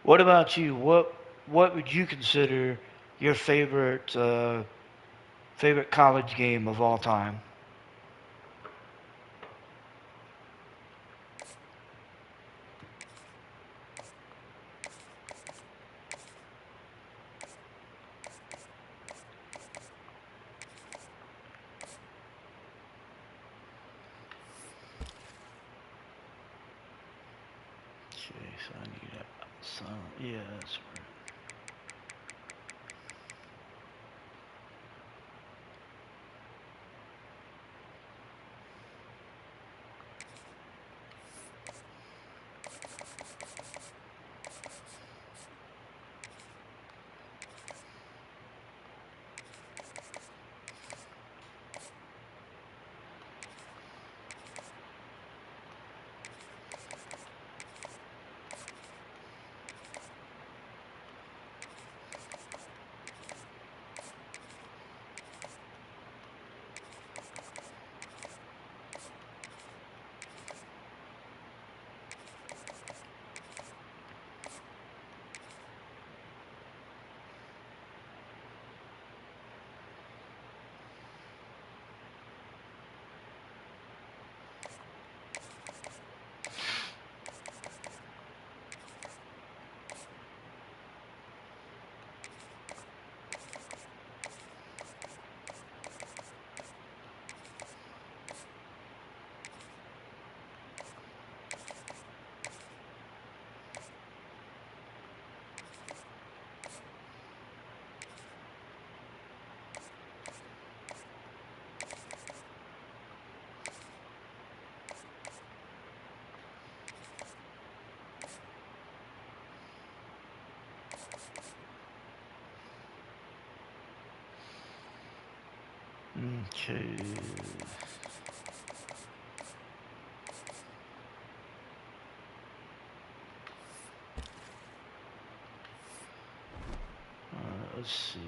What about you? What would you consider your favorite college game of all time? Okay, so I need that. So yeah, that's right. Okay. Let's see.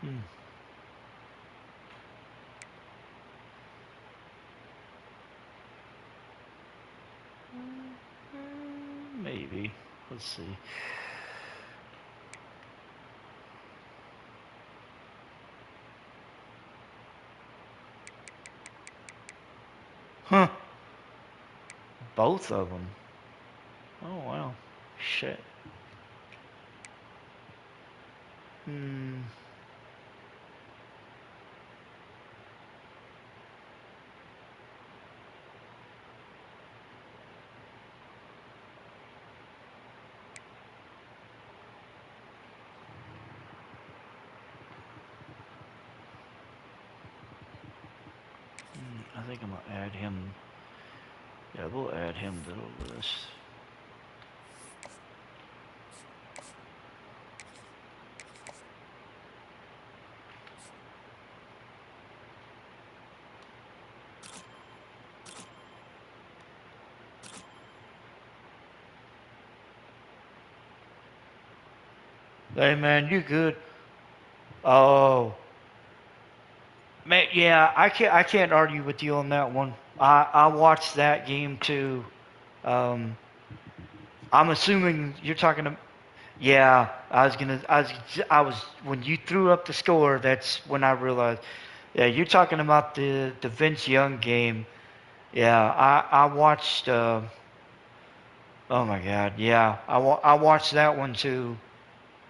Hmm. Maybe. Let's see. Huh. Both of them. Oh, wow. Shit. Hmm. I think I'm going to add him. Yeah, we'll add him to the list. Hey, man, you good? Oh, man, yeah, I can't argue with you on that one. I watched that game too. Um, I'm assuming you're talking to. Yeah, I was when you threw up the score. That's when I realized. Yeah, you're talking about the Vince Young game. Yeah, I watched. Oh my God, yeah, I watched that one too.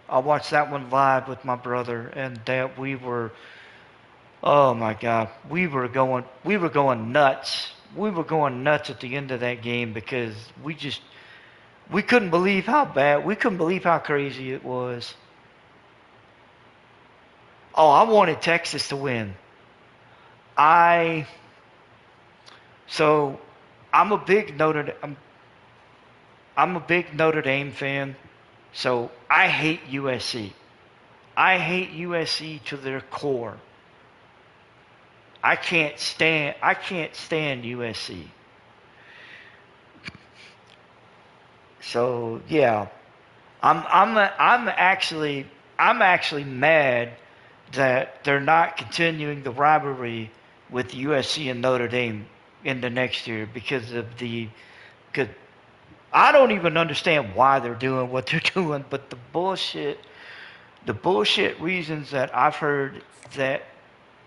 I watched that one live with my brother, and that we were. Oh my God, we were going nuts. We were going nuts at the end of that game because we couldn't believe how bad, we couldn't believe how crazy it was. Oh, I wanted Texas to win. I so I'm a big I'm a big Notre Dame fan. So I hate USC. I hate USC to their core. I can't stand USC. So yeah, I'm actually mad that they're not continuing the rivalry with USC and Notre Dame in the next year because of the. Cause I don't even understand why they're doing what they're doing, but the bullshit reasons that I've heard that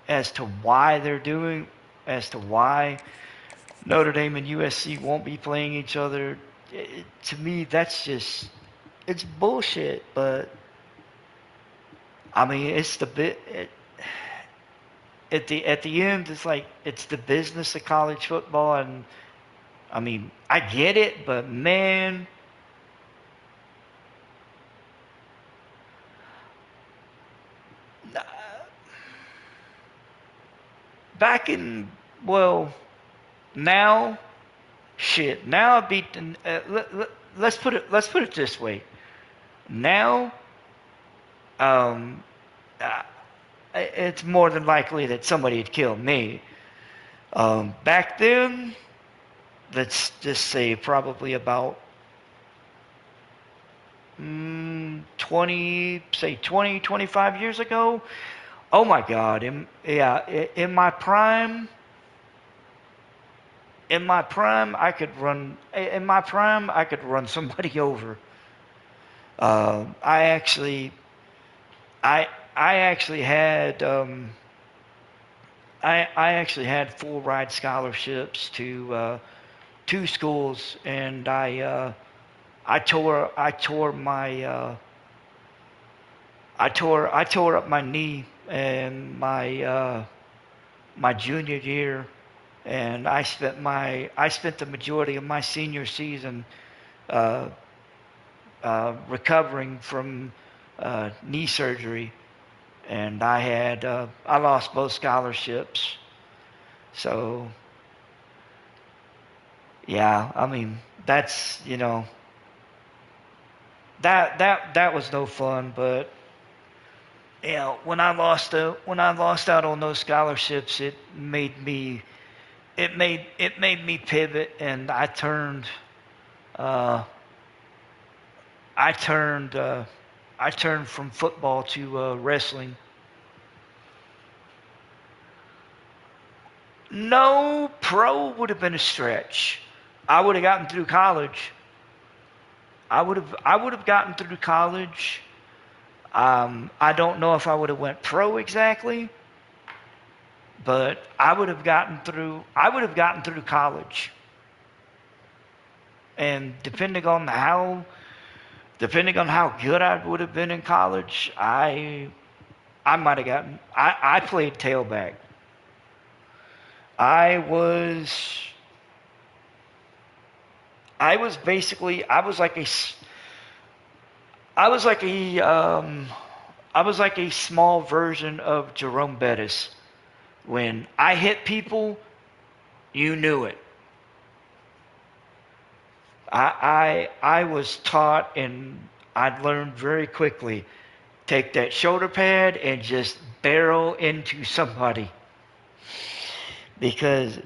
as to why they're doing, as to why Notre Dame and USC won't be playing each other, to me that's just it's bullshit. But I mean, it's the bit. At the end, it's like it's the business of college football, and I mean, I get it, but man, back in well, now, shit, now I beat the. Let's put it this way. Now, um, uh, it's more than likely that somebody had killed me. Back then, let's just say probably about 25 years ago. Oh my God! In my prime, I could run. In my prime, I could run somebody over. I actually, I actually had, I actually had full ride scholarships to two schools, and I tore up my knee in my junior year, and I spent the majority of my senior season uh, recovering from knee surgery, and I lost both scholarships. So, yeah, I mean, that's, that was no fun, but when I lost out on those scholarships, it made me pivot, and uh, I turned I turned from football to wrestling. No, pro would have been a stretch. I would have gotten through college. I would have gotten through college. I don't know if I would have went pro exactly, but I would have gotten through. I would have gotten through college, and depending on how good I would have been in college, I might have gotten. I played tailback. I was I was basically I was like a I was like a small version of Jerome Bettis. When I hit people, you knew it. I was taught, and I learned very quickly. Take that shoulder pad and just barrel into somebody, because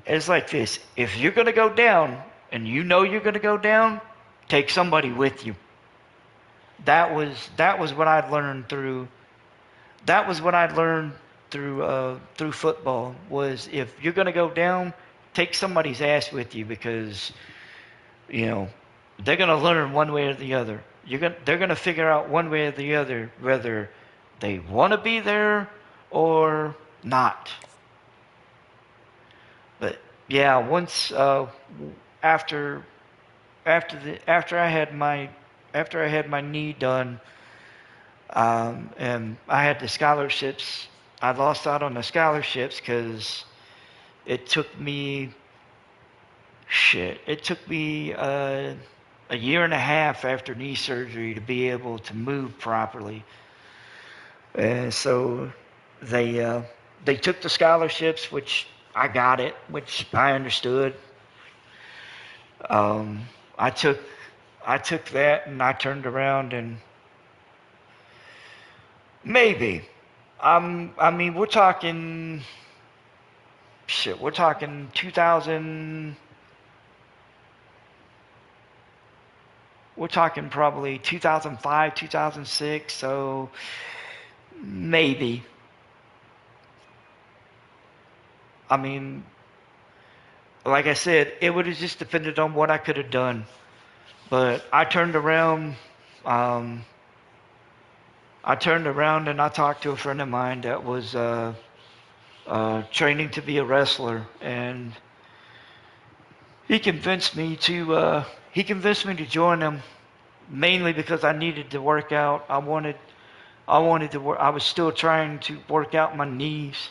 it's like this. If you're gonna go down and you know you're gonna go down, take somebody with you. That was what I learned through that was what I learned through football. Was if you're gonna go down, take somebody's ass with you, because you know they're gonna learn one way or the other. They're gonna figure out one way or the other whether they want to be there or not. But yeah, once after after I had my knee done, and I had the scholarships. I lost out on the scholarships because it took me It took me a year and a half after knee surgery to be able to move properly, and so they uh, they took the scholarships, which I got it, which I understood. Um, I took I took that, and I turned around, and maybe I mean, we're talking shit. We're talking 2000. We're talking probably 2005, 2006. So maybe. I mean, like I said, it would have just depended on what I could have done. But I turned around. Um, I turned around and I talked to a friend of mine that was training to be a wrestler, and he convinced me to join him, mainly because I needed to work out. I wanted to work. I was still trying to work out my knees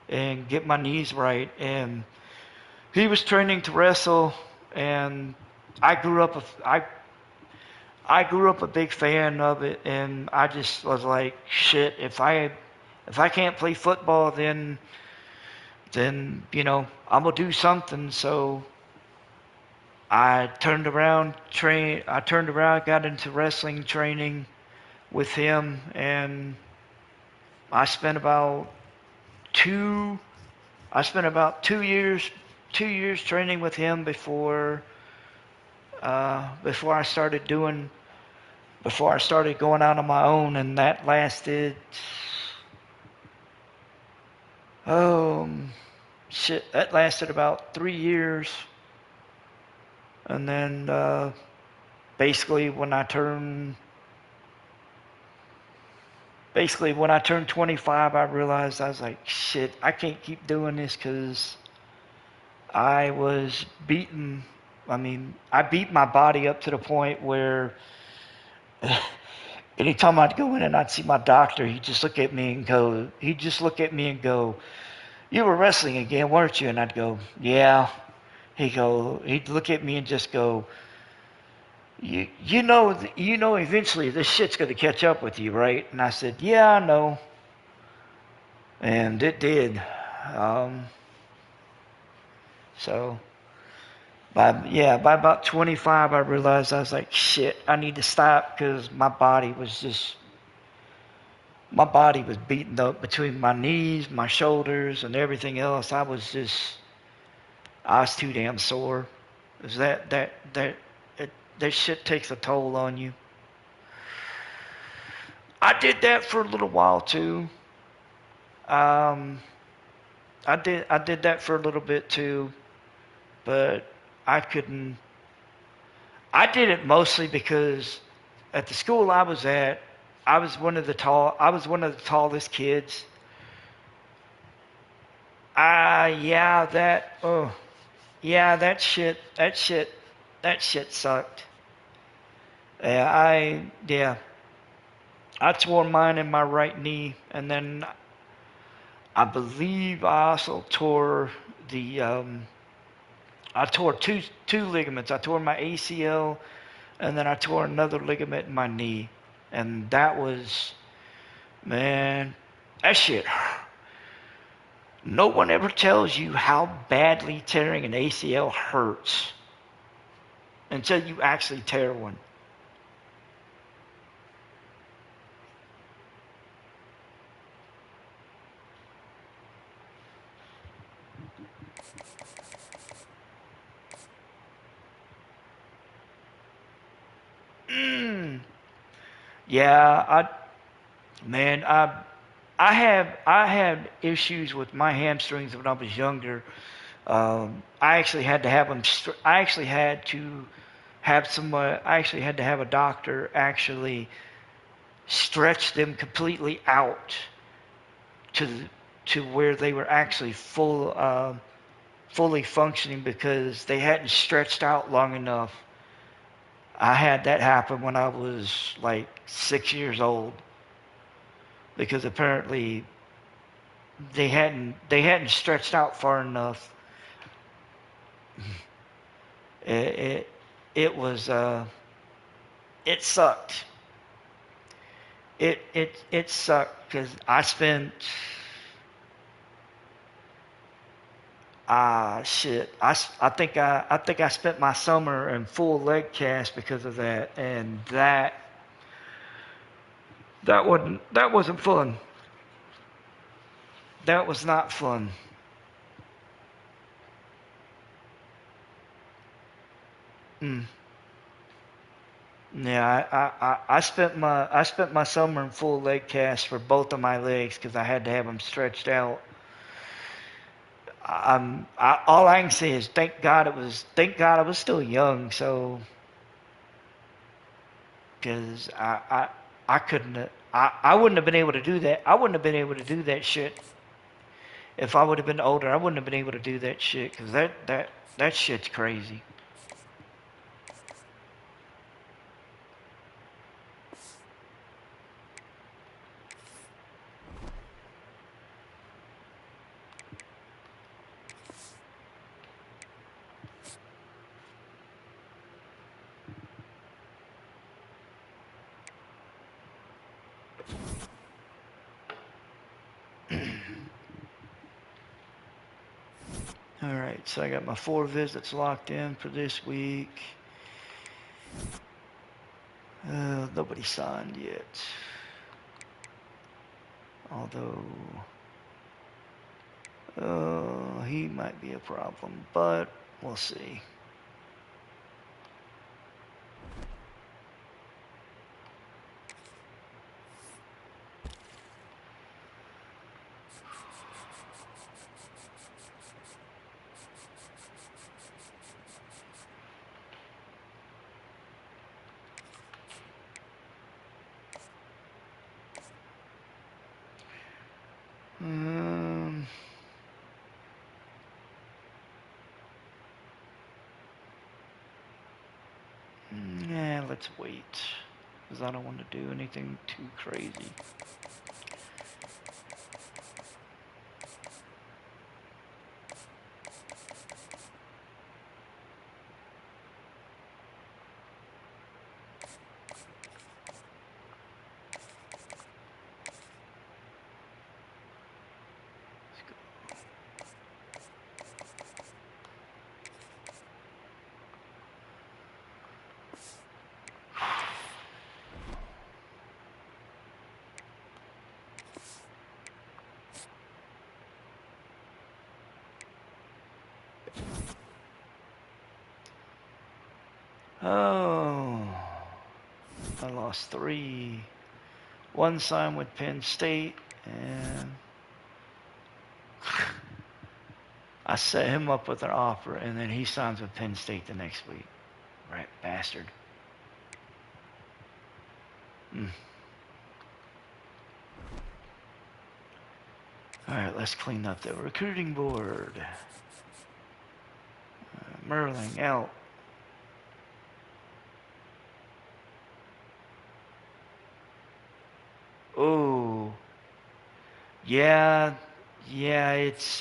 and get my knees right, and he was training to wrestle, and I grew up I grew up a big fan of it, and I just was like, shit, if I can't play football, then I'm gonna do something. So I turned around, got into wrestling training with him, and I spent about two I spent about 2 years training with him before I started going out on my own, and that lasted, oh shit, that lasted about 3 years. And then basically when I turned basically when I turned 25, I realized, I was like, shit, I can't keep doing this, because I was beaten. I mean, I beat my body up to the point where anytime I'd go in and I'd see my doctor, he'd just look at me and go, "You were wrestling again, weren't you?" And I'd go, "Yeah." He'd look at me and just go, you know, eventually this shit's gonna catch up with you, right?" And I said, "Yeah, I know." And it did. Um, so by about 25, I realized I was like, shit, I need to stop because my body was beaten up between my knees, my shoulders, and everything else. I was too damn sore. Is that shit takes a toll on you. I did that for a little while too. Um, I did that for a little bit too, but I couldn't. I did it mostly because at the school I was at, I was one of the tallest kids. Yeah, yeah, that shit sucked. Yeah, I tore mine in my right knee, and then I believe I also tore the, I tore two ligaments. I tore my ACL, and then I tore another ligament in my knee, and that was, man, that shit. No one ever tells you how badly tearing an ACL hurts until you actually tear one. Mm. Yeah, man, I had issues with my hamstrings when I was younger. I actually had to have them. I actually had to have someone. I actually had to have a doctor actually stretch them completely out to to where they were actually fully functioning because they hadn't stretched out long enough. I had that happen when I was like 6 years old because apparently they hadn't stretched out far enough. It it, it was it sucked. It sucked because I spent shit. I think I spent my summer in full leg cast because of that, and that wasn't fun. That was not fun. Mm. Yeah, I spent my summer in full leg cast for both of my legs because I had to have them stretched out. All I can say is thank God I was still young, so because I couldn't I wouldn't have been able to do that. I wouldn't have been able to do that shit if I would have been older. I wouldn't have been able to do that shit because that shit's crazy. All right, so I got my 4 visits locked in for this week. Nobody signed yet. Although, he might be a problem, but we'll see. Um, yeah, let's wait. Because I don't want to do anything too crazy. Let's go. Oh, I lost 3. One signed with Penn State, and I set him up with an offer, and then he signs with Penn State the next week. Right, bastard. All right, let's clean up the recruiting board. Merling out. Oh, yeah, it's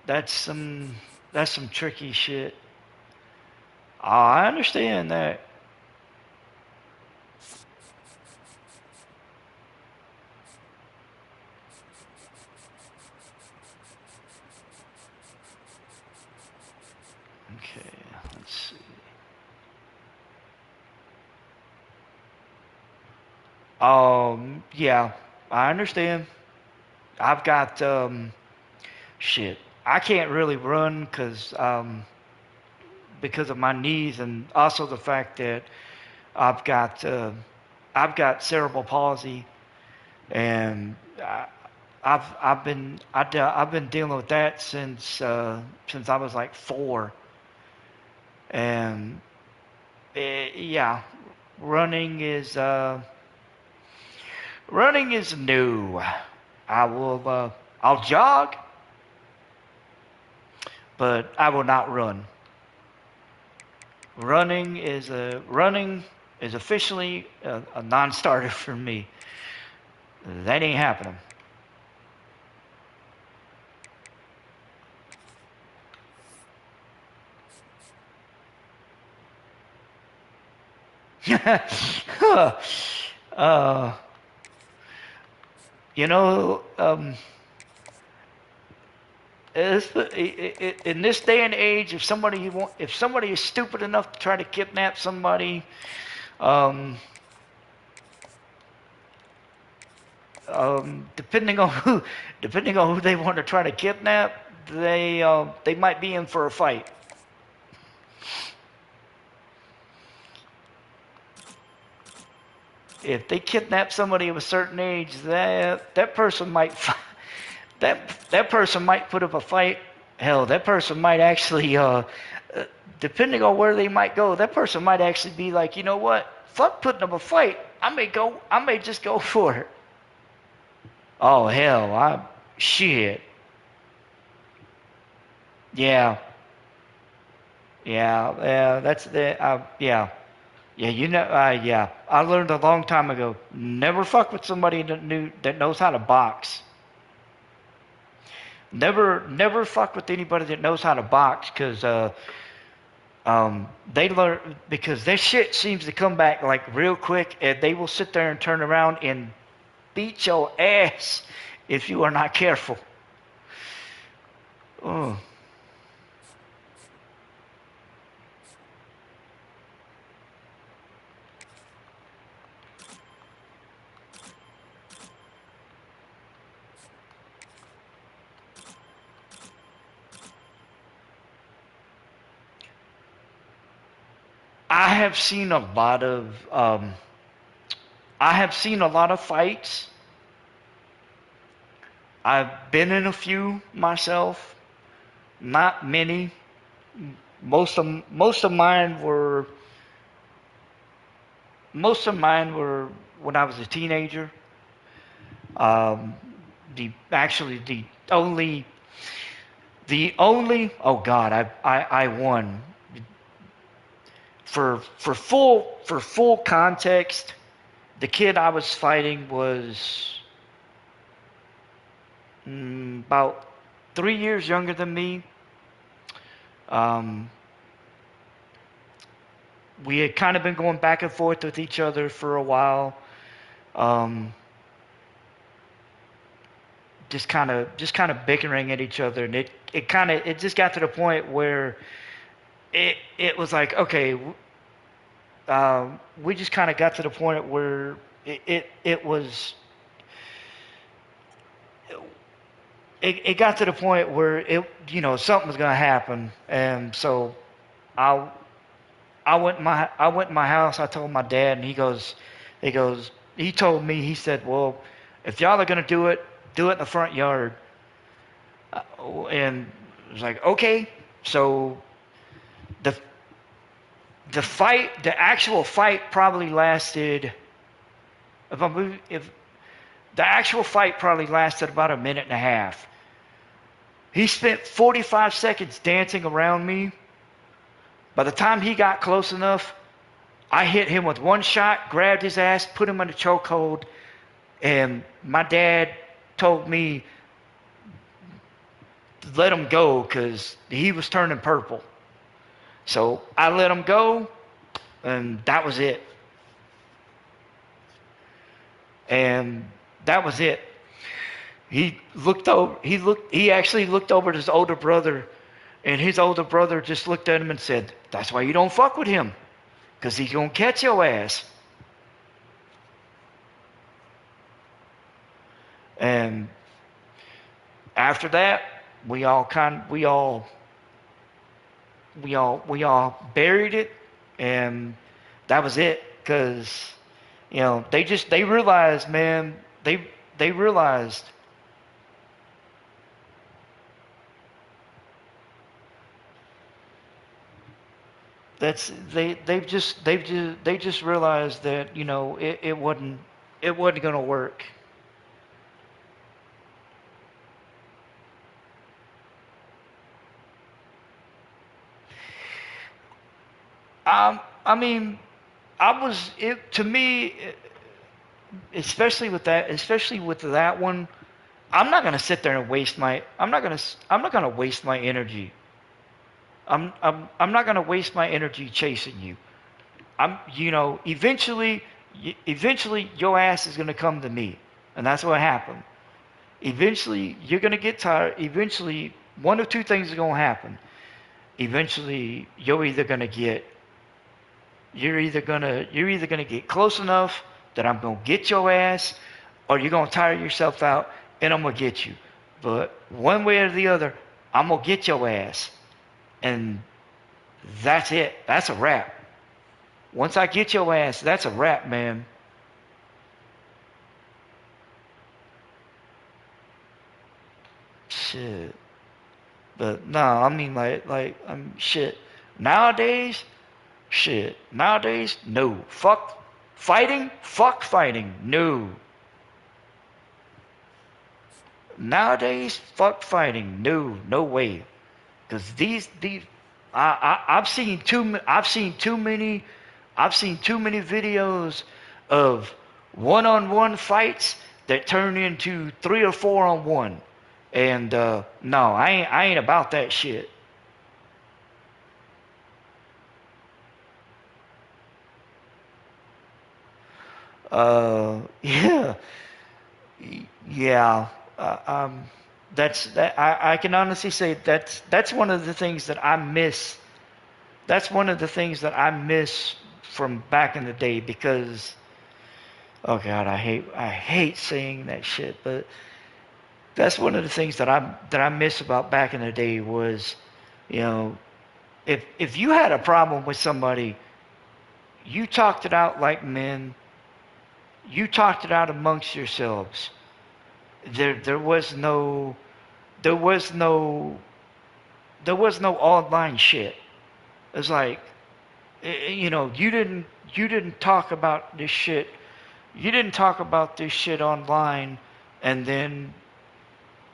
that's some tricky shit. Oh, I understand that. Okay, let's see. Yeah, I understand. I've got shit. I can't really run because of my knees, and also the fact that I've got uh, I've got cerebral palsy, and I've been dealing with that since I was like 4, and yeah, running is new. I'll jog, but I will not run. Running is officially a non-starter for me. That ain't happening. uh, you know, in this day and age, if somebody is stupid enough to try to kidnap somebody, um, depending on who they want to try to kidnap, they might be in for a fight. If they kidnap somebody of a certain age, that person might that person might put up a fight. Hell, that person might actually, depending on where they might go, that person might actually be like, you know what? Fuck putting up a fight. I may just go for it. Oh hell, shit. Yeah, yeah. That's the yeah. Yeah, yeah. I learned a long time ago. Never fuck with somebody that knows how to box. Never fuck with anybody that knows how to box, because they learn, because their shit seems to come back like real quick, and they will sit there and turn around and beat your ass if you are not careful. Oh. I have seen a lot of fights. I've been in a few myself, not many. Most of mine were when I was a teenager. Um, the only oh god, I won. For full context, the kid I was fighting was about 3 years younger than me. Um, we had kind of been going back and forth with each other for a while. Um, just kind of bickering at each other, and it just got to the point where it was like, okay, we just kind of got to the point where it was it got to the point where something was gonna happen, and so I I went in my house. I told my dad, and he goes, he told me, he said, well, if y'all are gonna do it in the front yard. And I was like, okay. So the the actual fight probably lasted. If the actual fight probably lasted about a minute and a half. He spent 45 seconds dancing around me. By the time he got close enough, I hit him with one shot, grabbed his ass, put him in a chokehold, and my dad told me to let him go because he was turning purple. So I let him go, and that was it. And that was it. He looked over. He actually looked over at his older brother, and his older brother just looked at him and said, "That's why you don't fuck with him, because he's gonna catch your ass." And after that, we all buried it, and that was it. Because they realized, man, they realized they just realized that it wasn't gonna work. I mean, I was it to me, especially with that one. I'm not gonna sit there and waste my. I'm not gonna waste my energy. I'm not gonna waste my energy chasing you. Eventually your ass is gonna come to me, and that's what happened. Eventually you're gonna get tired. Eventually one of two things is gonna happen. Eventually you're either gonna get close enough that I'm gonna get your ass, or you're gonna tire yourself out and I'm gonna get you. But one way or the other, I'm gonna get your ass. And that's it. That's a wrap. Once I get your ass, that's a wrap, man. Shit. But no, I mean shit. Nowadays, shit. Nowadays, no. Fuck fighting. Fuck fighting. No. Nowadays, fuck fighting. No. No way. Because I've seen too many videos of one-on-one fights that turn into 3 or 4 on 1. And no, I ain't about that shit. Yeah, yeah. That's that. I can honestly say that's one of the things that I miss. That's one of the things that I miss from back in the day because, oh God, I hate saying that shit, but that's one of the things that I miss about back in the day was, you know, if you had a problem with somebody, you talked it out like men. You talked it out amongst yourselves. There was no there was no there was no online shit. It's like you didn't talk about this shit. You didn't talk about this shit online and then,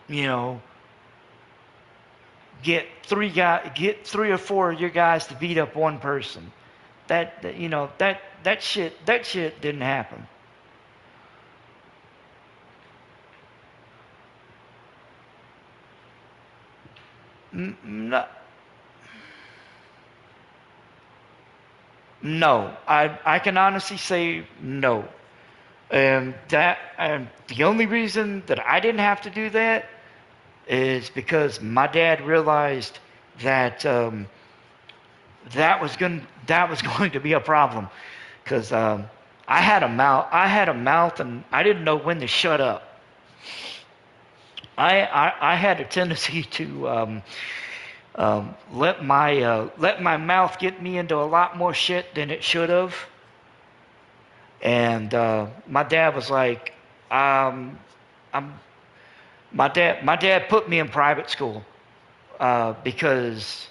you know, get 3 or 4 of your guys to beat up one person. That shit didn't happen. No, no, I can honestly say no. And the only reason that I didn't have to do that is because my dad realized that that was going to be a problem because I had a mouth and I didn't know when to shut up. I had a tendency to let my mouth get me into a lot more shit than it should have. And my dad was like, um, I'm my dad put me in private school because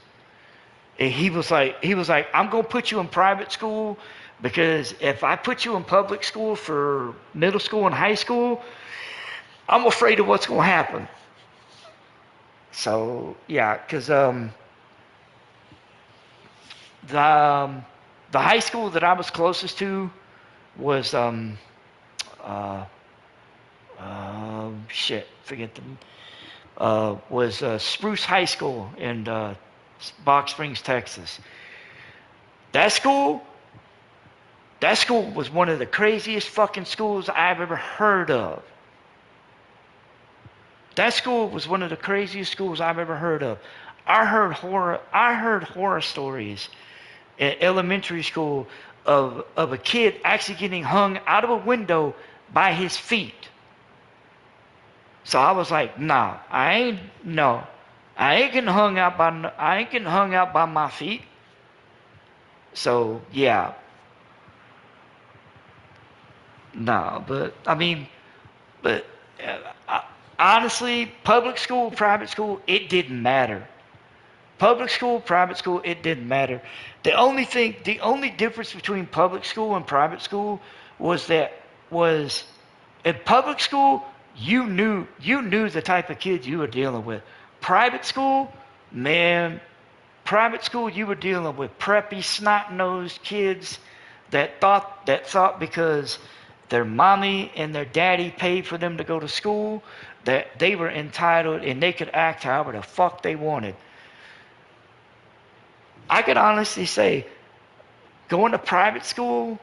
he was like, I'm gonna put you in private school because if I put you in public school for middle school and high school, I'm afraid of what's gonna happen. So yeah, because the um, the high school that I was closest to was uh, shit, forget the was Spruce High School in Box Springs, Texas. That school, that school was one of the craziest fucking schools I've ever heard of. That school was one of the craziest schools I've ever heard of. I heard horror stories in elementary school of a kid actually getting hung out of a window by his feet. So I was like, nah, I ain't getting hung out by my feet. So yeah, nah, but I mean, but honestly, public school, private school, it didn't matter. Public school, private school, it didn't matter. The only difference between public school and private school was that was in public school, you knew the type of kids you were dealing with. Private school, man, private school you were dealing with preppy, snot-nosed kids that thought because their mommy and their daddy paid for them to go to school that they were entitled and they could act however the fuck they wanted. I could honestly say going to private school,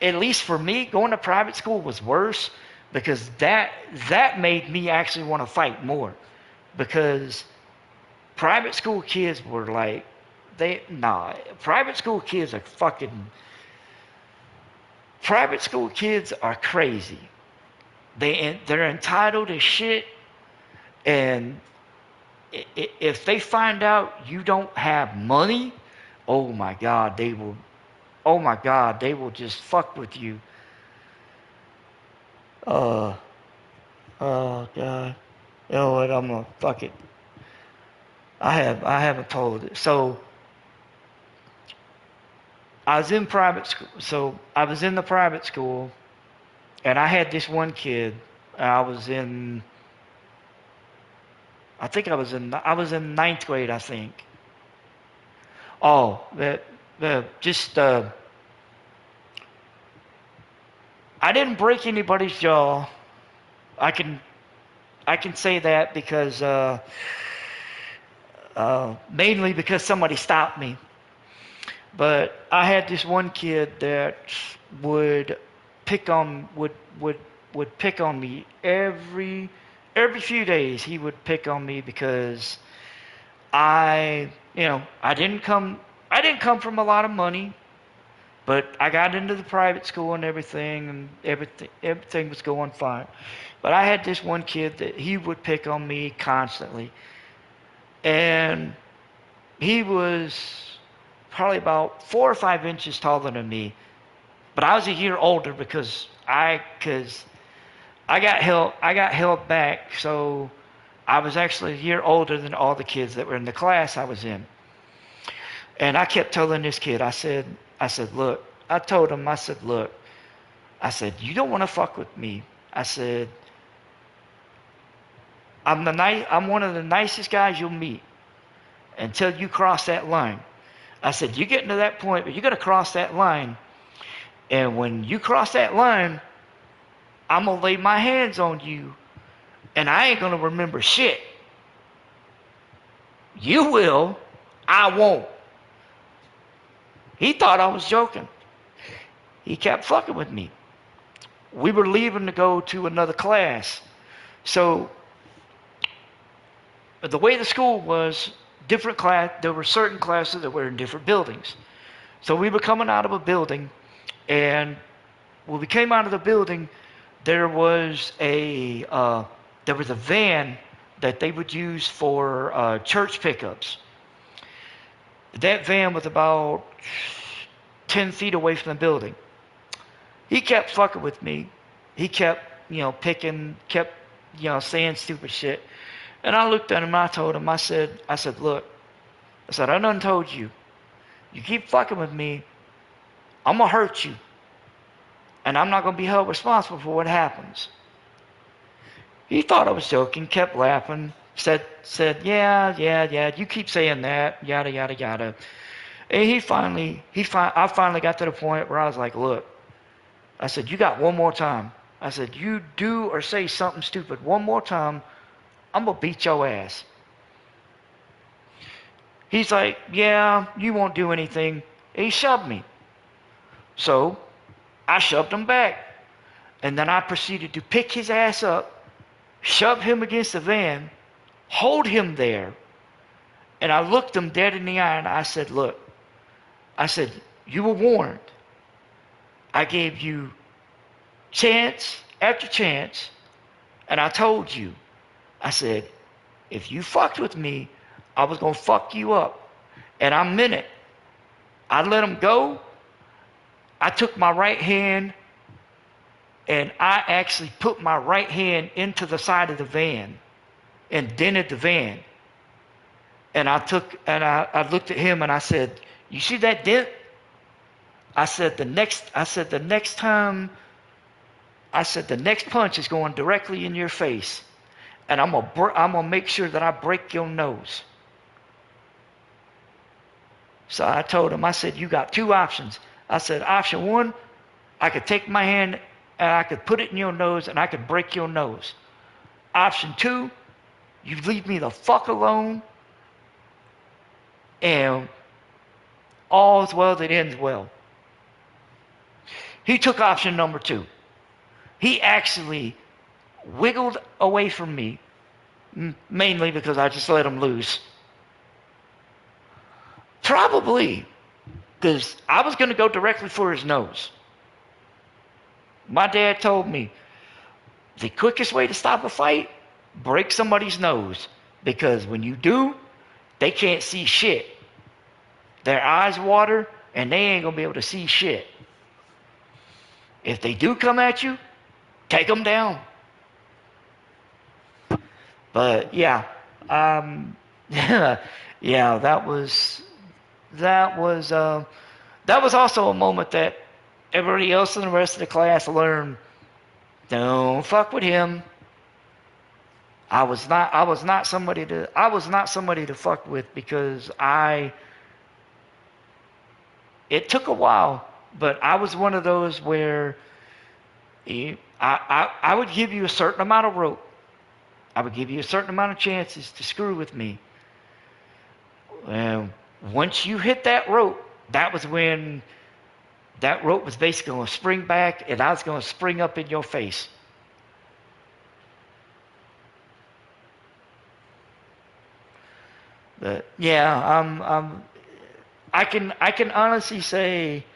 at least for me, going to private school was worse because that made me actually want to fight more. Because private school kids were like private school kids are fucking private school kids are crazy. They're entitled as shit, and if they find out you don't have money, oh my god, they will. Oh my god, they will just fuck with you. Uh, oh god. You know what? I'm gonna fuck it. I haven't told it. So I was in private school. So I was in the private school, and I had this one kid. I was in. I was in ninth grade, I think. Oh, just I didn't break anybody's jaw. I can I can say that because mainly because somebody stopped me. But I had this one kid that would pick on would pick on me every few days. He would pick on me because I didn't come from a lot of money, but I got into the private school and everything, and everything was going fine. But I had this one kid that he would pick on me constantly, and he was probably about 4 or 5 inches taller than me, but I was a year older because I got held back, so I was actually a year older than all the kids that were in the class I was in. And I kept telling this kid, look, I told him, look, you don't want to fuck with me. I said, I'm one of the nicest guys you'll meet until you cross that line. I said, you're getting to that point, but you're going to cross that line. And when you cross that line, I'm going to lay my hands on you, and I ain't going to remember shit. You will. I won't. He thought I was joking. He kept fucking with me. We were leaving to go to another class. So the way the school was, different class, there were certain classes that were in different buildings. So we were coming out of a building, and when we came out of the building, there was there was a van that they would use for church pickups. That van was about 10 feet away from the building. He kept fucking with me. He kept, picking, kept, saying stupid shit. And I looked at him and I told him, I said, look, I done told you. You keep fucking with me, I'm going to hurt you. And I'm not going to be held responsible for what happens. He thought I was joking, kept laughing, said, yeah, you keep saying that, yada, yada, yada. And I finally got to the point where I was like, look, I said, you got one more time. I said, you do or say something stupid one more time, I'm going to beat your ass. He's like, yeah, you won't do anything. He shoved me. So I shoved him back. And then I proceeded to pick his ass up, shove him against the van, hold him there. And I looked him dead in the eye and I said, look, I said, you were warned. I gave you chance after chance. And I told you, I said, if you fucked with me, I was going to fuck you up. And I meant it. I let him go. I took my right hand and I actually put my right hand into the side of the van and dented the van. And I looked at him and I said, you see that dent? I said the next punch is going directly in your face. And I'm gonna make sure that I break your nose. So I told him, I said, you got two options. I said, option one, I could take my hand and I could put it in your nose and I could break your nose. Option two, you leave me the fuck alone and all's well that ends well. He took option number two. He actually wiggled away from me, mainly because I just let him loose. Probably because I was going to go directly for his nose. My dad told me the quickest way to stop a fight, break somebody's nose. Because when you do, they can't see shit. Their eyes water and they ain't going to be able to see shit. If they do come at you, take them down. But yeah, yeah, that was also a moment that everybody else in the rest of the class learned. Don't fuck with him. I was not somebody to fuck with because it took a while, but I was one of those where I would give you a certain amount of rope. I would give you a certain amount of chances to screw with me. Once you hit that rope, that was when that rope was basically going to spring back and I was going to spring up in your face. But yeah, I can honestly say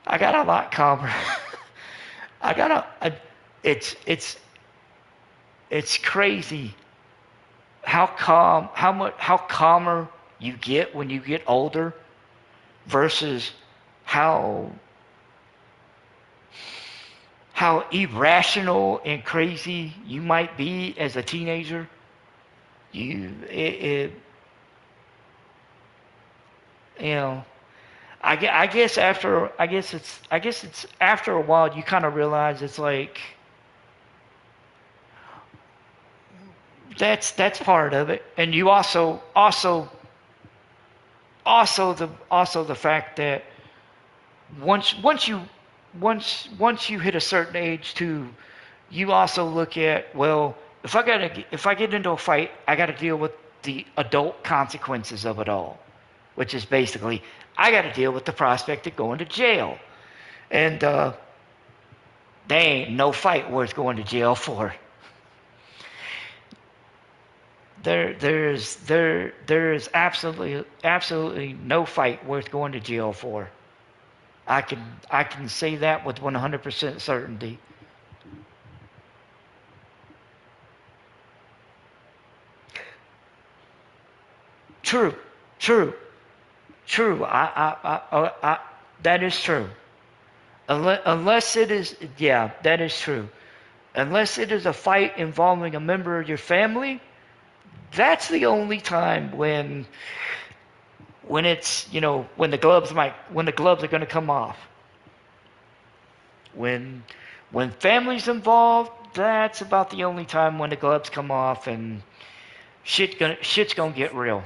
I got a lot calmer. It's crazy how calmer you get when you get older versus how irrational and crazy you might be as a teenager. I guess it's after a while you kind of realize it's like that's part of it, and you also the fact that once you hit a certain age too, you also look at, well, if I get into a fight, I got to deal with the adult consequences of it all, which is basically I got to deal with the prospect of going to jail, and there ain't no fight worth going to jail for. There is absolutely no fight worth going to jail for. I can say that with 100% certainty. True, true, true. That is true. Unless it is, yeah, that is true. Unless it is a fight involving a member of your family, that's the only time when it's, when the gloves are going to come off. When when family's involved, that's about the only time when the gloves come off and shit's gonna get real.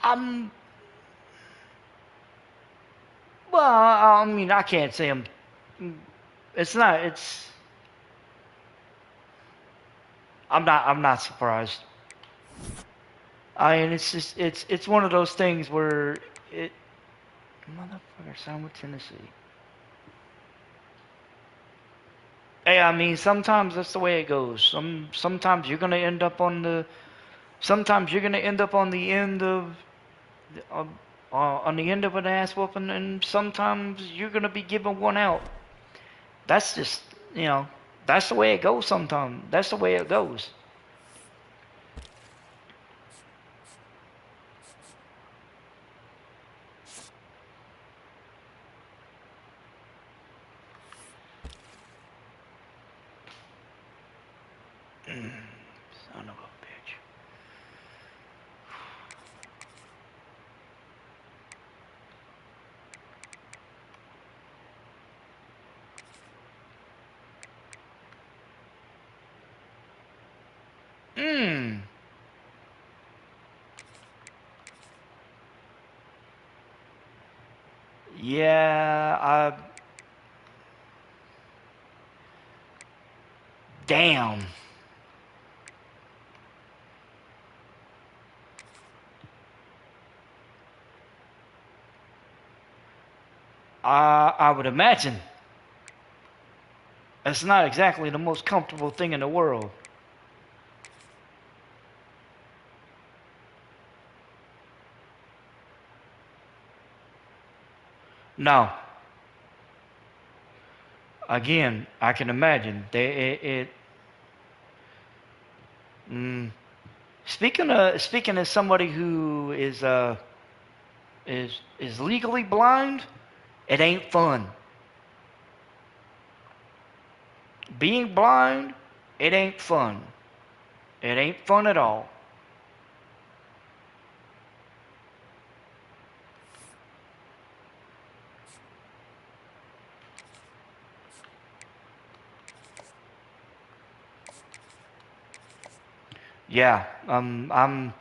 I'm well. I mean, I can't say I'm. It's not. It's. I'm not surprised. I mean, it's just. It's one of those things where it. Motherfucker, sound with Tennessee. Hey, I mean, sometimes that's the way it goes. Sometimes you're gonna end up on the. Sometimes you're gonna end up on the end of uh, on the end of an ass whooping, and sometimes you're gonna be given one out. That's just, that's the way it goes. Sometimes that's the way it goes. Son of a bitch. Mmm. Yeah. Damn. I would imagine it's not exactly the most comfortable thing in the world. No. Again, I can imagine. Mm, speaking as somebody who is legally blind, it ain't fun. Being blind, it ain't fun. It ain't fun at all. Yeah, I'm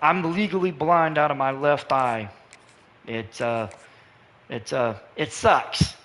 legally blind out of my left eye. It's it sucks.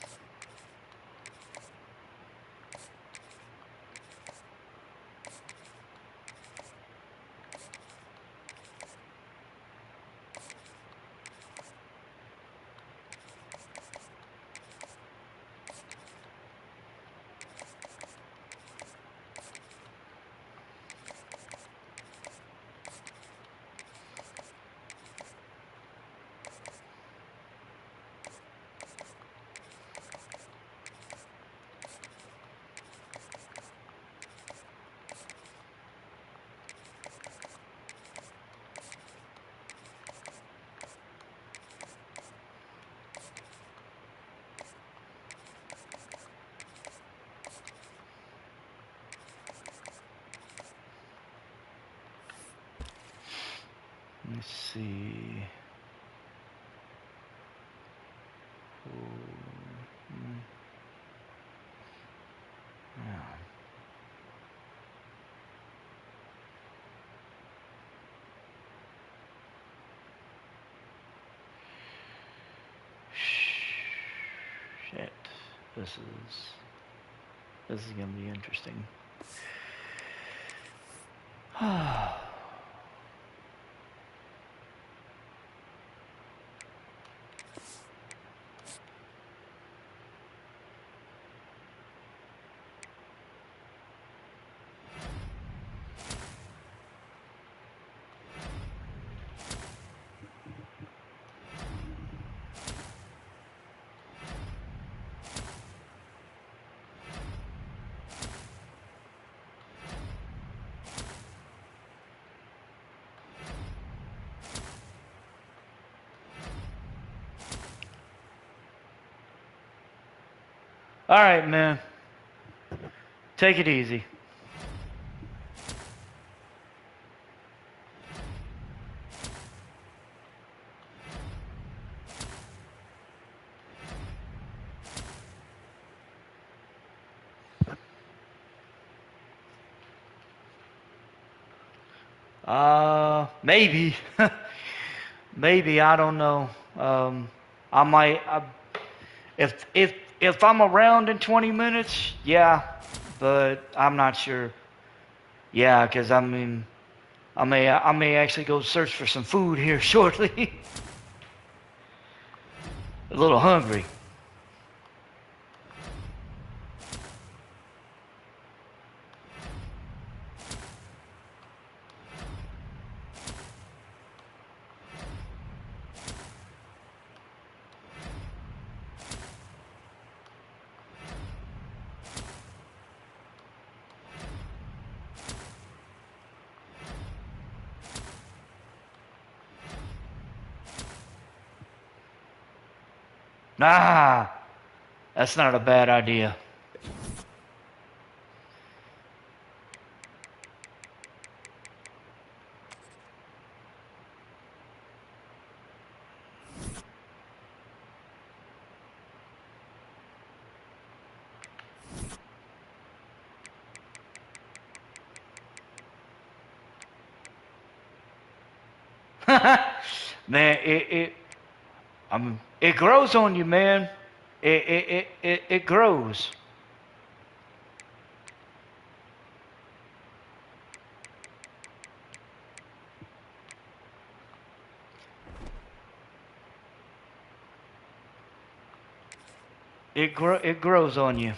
see. Yeah. Shit. This is gonna be interesting. All right, man. Take it easy. Maybe. Maybe, I don't know. I might, if I'm around in 20 minutes, yeah, but I'm not sure. Yeah, because I mean, I may actually go search for some food here shortly. A little hungry. Nah, that's not a bad idea. Man, it grows on you, man. It grows. It grows on you.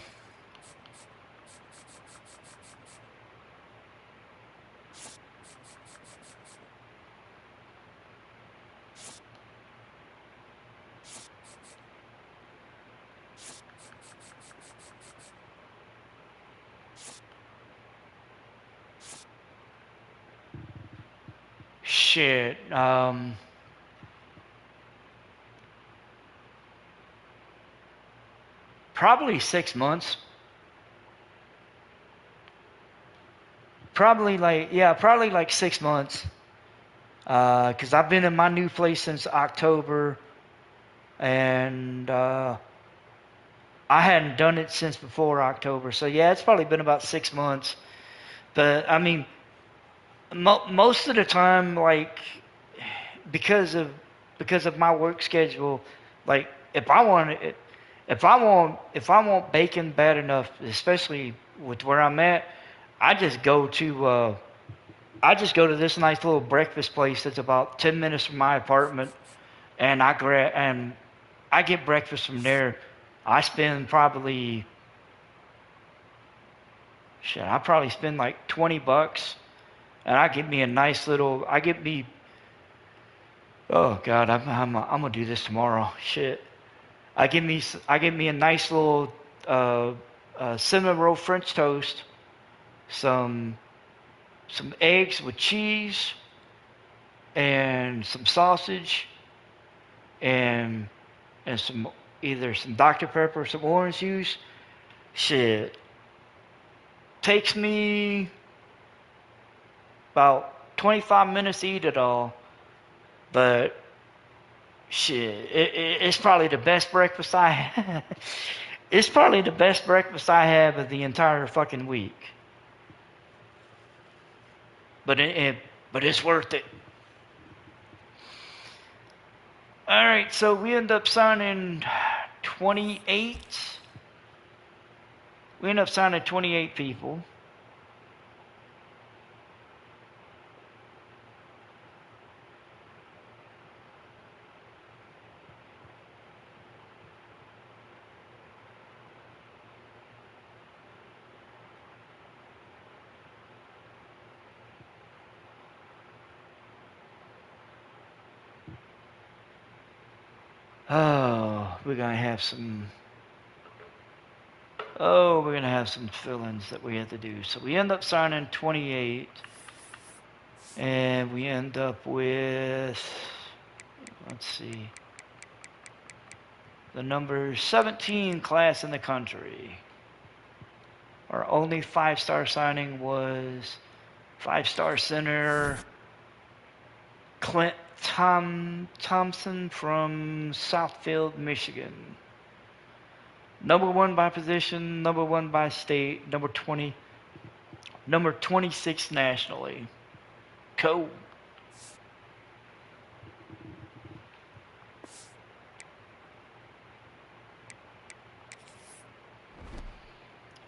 Shit. Probably 6 months. Probably like 6 months. Because I've been in my new place since October, and I hadn't done it since before October. So yeah, it's probably been about 6 months. But I mean, most of the time, like because of my work schedule, like if I want bacon bad enough, especially with where I'm at, I just go to this nice little breakfast place that's about 10 minutes from my apartment, and I get breakfast from there. I spend probably shit. I probably spend like $20, and I get me a nice little. I get me. Oh God, I'm gonna do this tomorrow. Shit. I get me a nice little uh, cinnamon roll French toast, some eggs with cheese, and some sausage, and some either some Dr Pepper or some orange juice. Shit, takes me about 25 minutes to eat it all. But shit, it's probably the best breakfast I have. It's probably the best breakfast I have of the entire fucking week. But but it's worth it. All right, so we end up signing 28. We end up signing 28 people. Oh, we're gonna have some. Oh, we're gonna have some fill-ins that we have to do. So we end up signing 28, and we end up with. Let's see. The number 17 class in the country. Our only 5-star signing was 5-star center Clint Thompson from Southfield, Michigan. Number 1 by position, number 1 by state, number 26 nationally. Cool.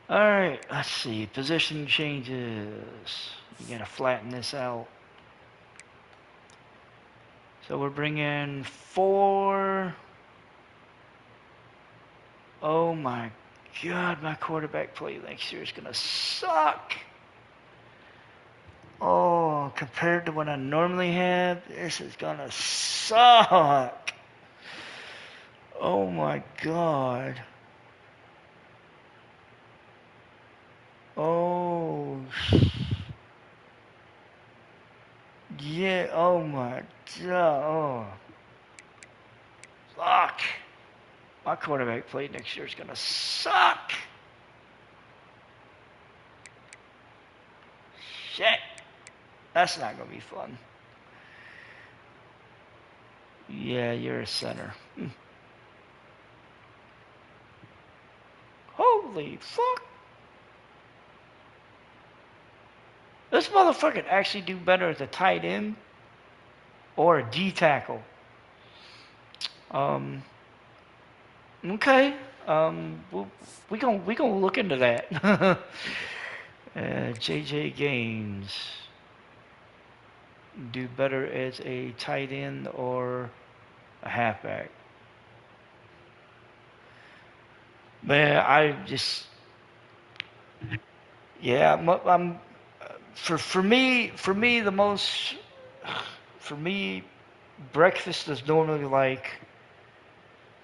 Alright, let's see. Position changes. You gotta flatten this out. So we're bringing 4. Oh my god, my quarterback play next year is gonna suck. Oh, compared to what I normally have, this is gonna suck. Oh my god. Oh. Yeah, oh my god. Oh. Fuck. My quarterback play next year is gonna suck. Shit. That's not gonna be fun. Yeah, you're a center. Holy fuck. This motherfucker actually do better as a tight end or a D tackle. Okay. We gonna look into that. JJ Gaines do better as a tight end or a halfback. Man, I just yeah. I'm for me the most for me breakfast is normally like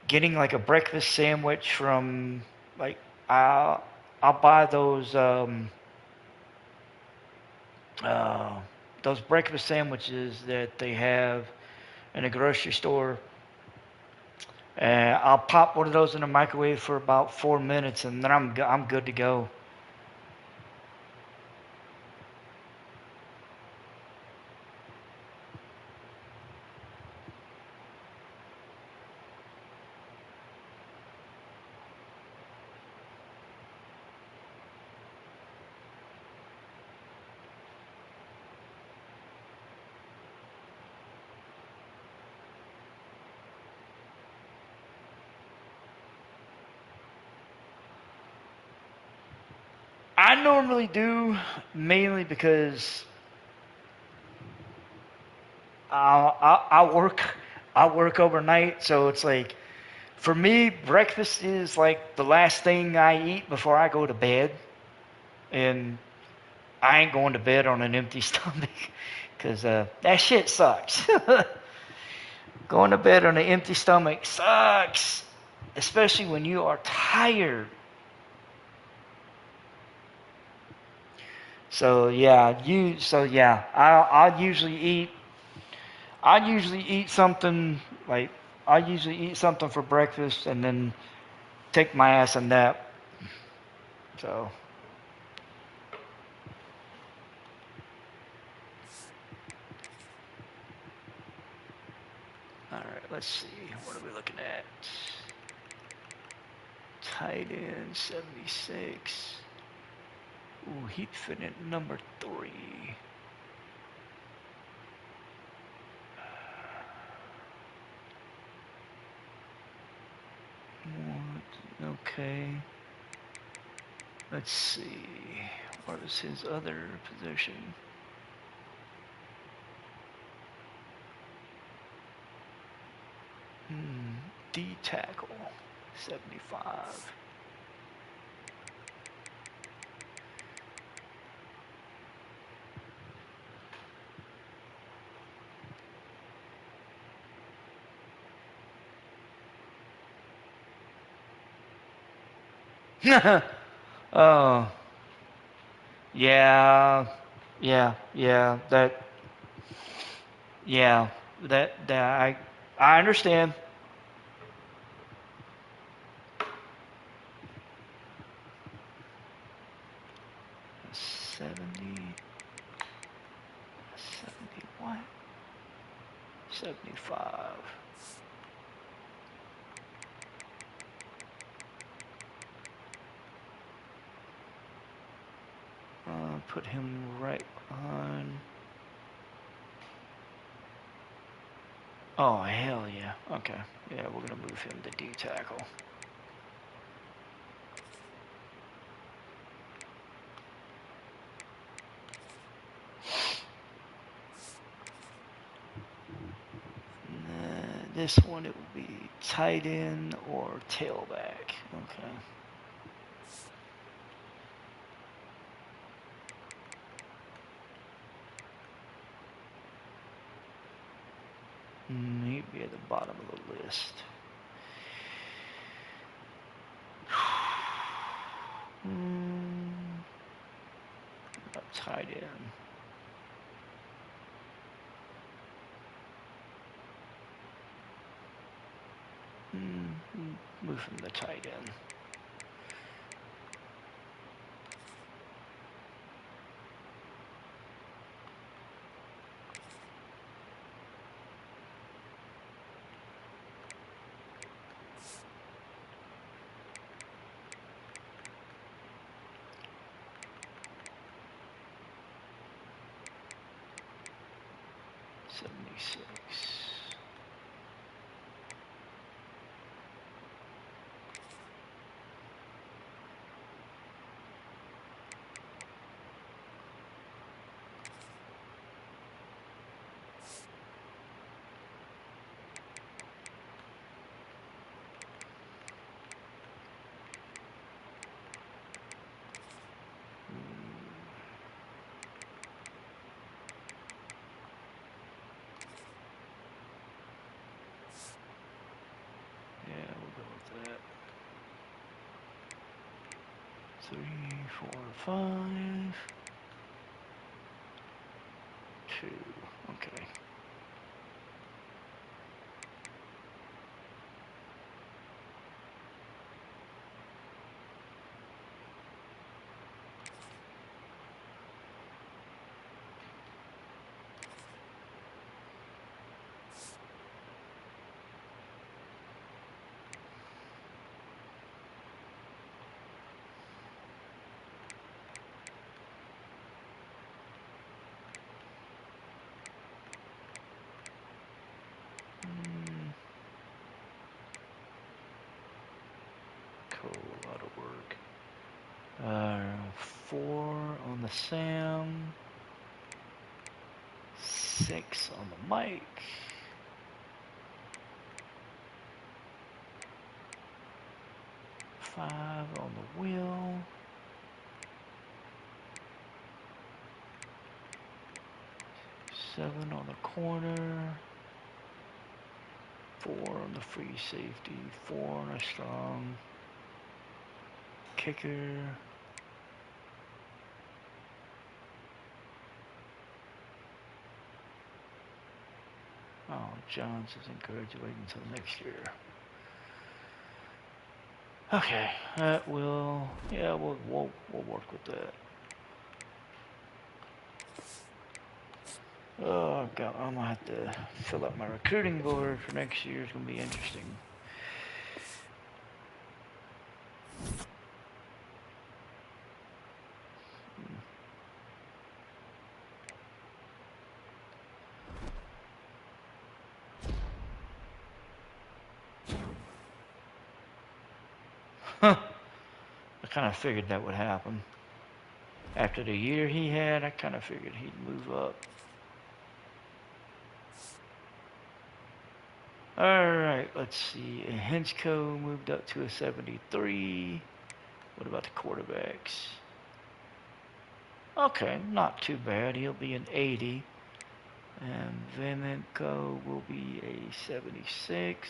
getting like a breakfast sandwich from like I'll buy uh, those breakfast sandwiches that they have in a grocery store. And I'll pop one of those in the microwave for about 4 minutes, and then I'm good to go. I normally do mainly because I work overnight, so it's like for me breakfast is like the last thing I eat before I go to bed, and I ain't going to bed on an empty stomach because that shit sucks. Going to bed on an empty stomach sucks, especially when you are tired. I'll usually eat. I usually eat something like I usually eat something for breakfast and then take my ass a nap. So let's see. What are we looking at? Tight end 76. Ooh, he'd fit in number 3. What? Okay. Let's see. What is his other position? D tackle, 75. Oh, yeah, yeah, I understand. 70, 70 what? 75. Put him right on. Oh, hell yeah. Okay. Yeah, we're going to move him to D tackle. This one, it will be tight end or tailback. Okay. Maybe at the bottom of the list. Tight end. Move from the tight end. Yeah, we'll go with that. 3, 4, 5. 2. Okay. Cool, a lot of work. 4 on the Sam. 6 on the mic. 5 on the wheel. 7 on the corner. 4 on the free safety. 4 on a strong kicker. Oh, Johns isn't graduating until next year. Okay, that will, yeah, we'll work with that. Oh god, I'm gonna have to fill up my recruiting board for next year. It's gonna be interesting. Huh. I kind of figured that would happen. After the year he had, I kind of figured he'd move up. Alright, let's see. Henchco moved up to a 73. What about the quarterbacks? Okay, not too bad. He'll be an 80. And Vimenko will be a 76.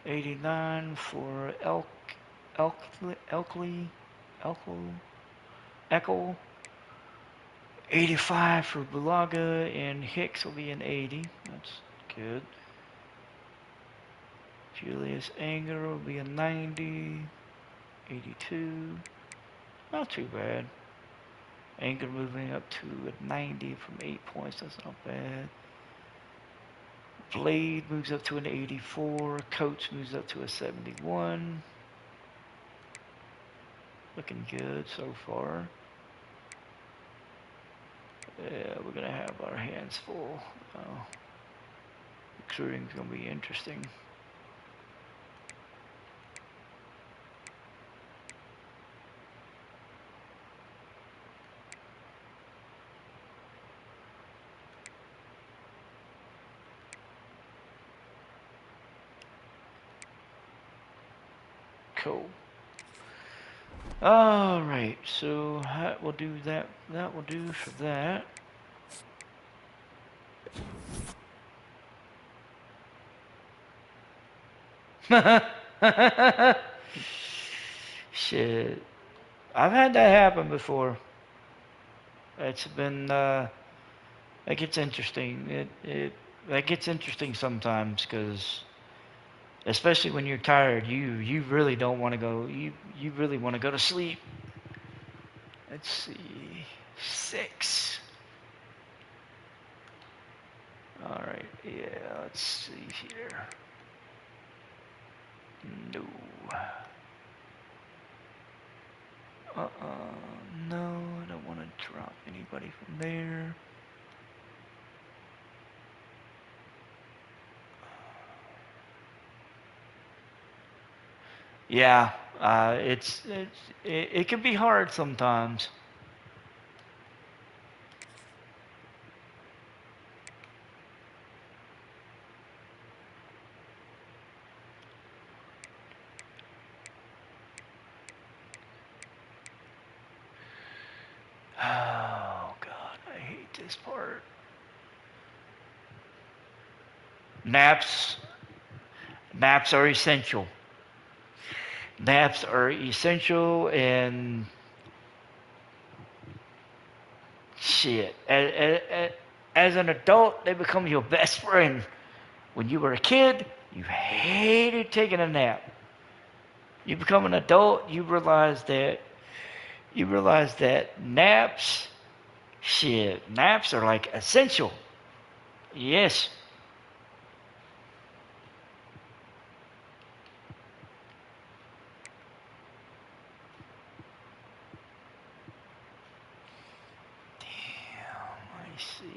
89 for Elkley, Eckel. 85 for Bulaga, and Hicks will be an 80. That's good. Julius Anger will be a 90. 82. Not too bad. Anger moving up to a 90 from 8 points. That's not bad. Blade moves up to an 84. Coach moves up to a 71. Looking good so far. Yeah, we're going to have our hands full. Recruiting's going to be interesting. Cool. Alright, so that will do that. That will do for that. Shit. I've had that happen before. It's been, that gets interesting. That gets interesting sometimes, because especially when you're tired, you really don't want to go, you really want to go to sleep. Let's see. 6. Alright, yeah, let's see here. No. No, I don't want to drop anybody from there. Yeah, it can be hard sometimes. Oh god, I hate this part. Naps, naps are essential. Naps are essential, and shit. As an adult, they become your best friend. When you were a kid, you hated taking a nap. You become an adult, you realize that naps are like essential. Yes. Damn, I see.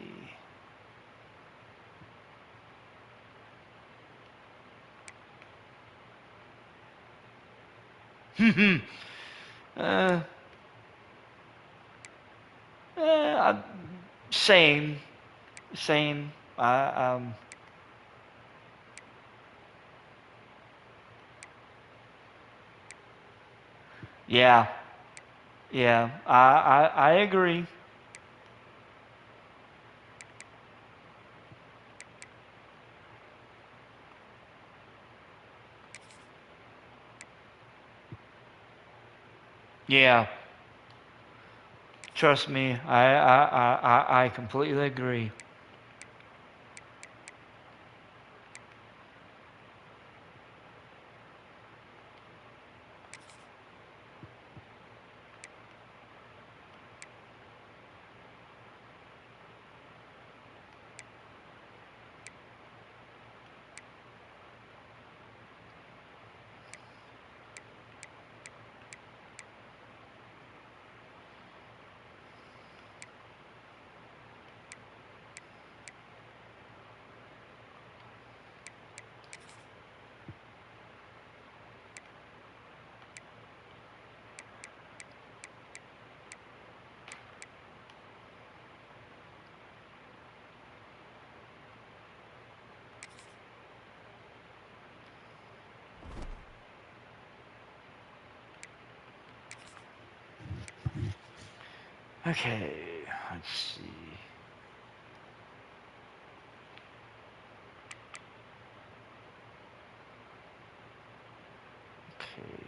uh, uh, same, same. Yeah, yeah. I agree. Yeah, trust me. I completely agree. Okay, let's see. Okay.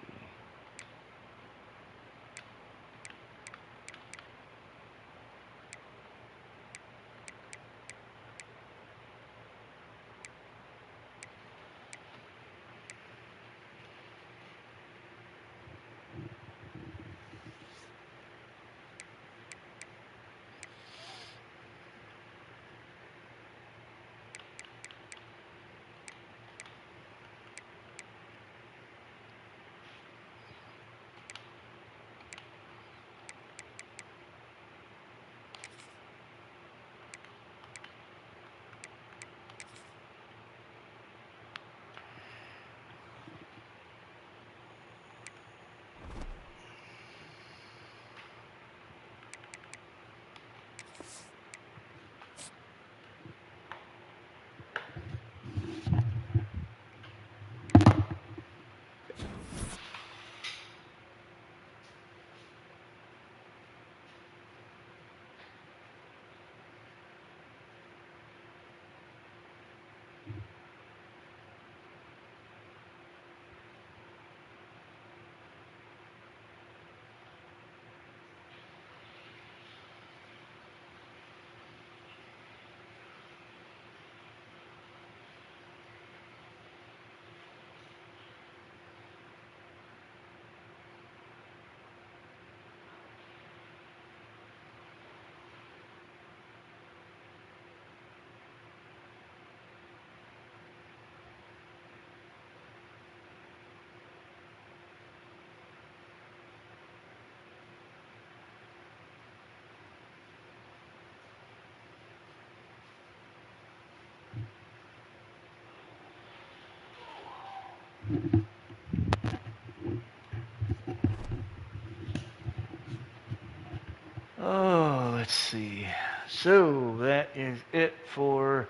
Oh, let's see. So that is it for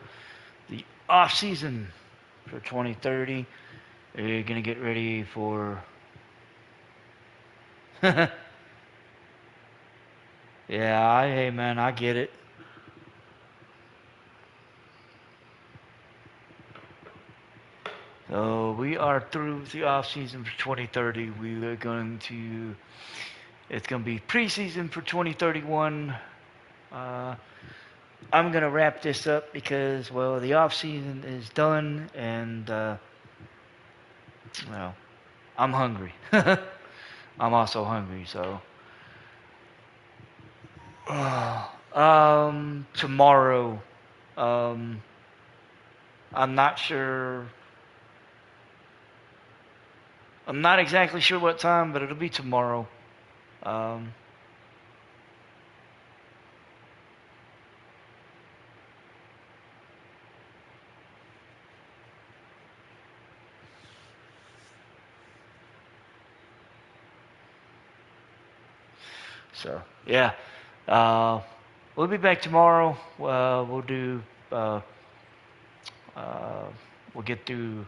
the off season for 2030. We're gonna get ready for. Yeah, hey man, I get it. So we are through the off season for 2030. We are going to. It's gonna be preseason for 2031. Uh, I'm gonna wrap this up because well, the off season is done, and well, I'm hungry. I'm also hungry, so. Tomorrow. Um, I'm not sure. I'm not exactly sure what time, but it'll be tomorrow. Um, so yeah, uh, we'll be back tomorrow. We'll do. Uh, uh, we'll get through.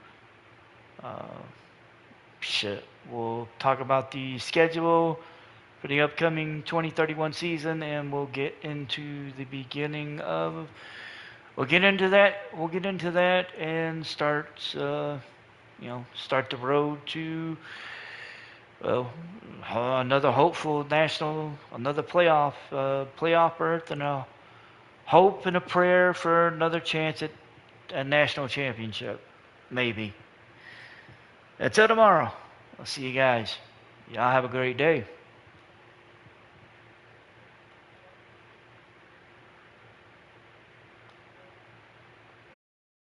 Uh, shit. We'll talk about the schedule for the upcoming 2031 season, and we'll get into the beginning of. We'll get into that. We'll get into that and start. Start the road to well, another hopeful another playoff berth, and a hope and a prayer for another chance at a national championship, maybe. Until tomorrow, I'll see you guys. Y'all have a great day.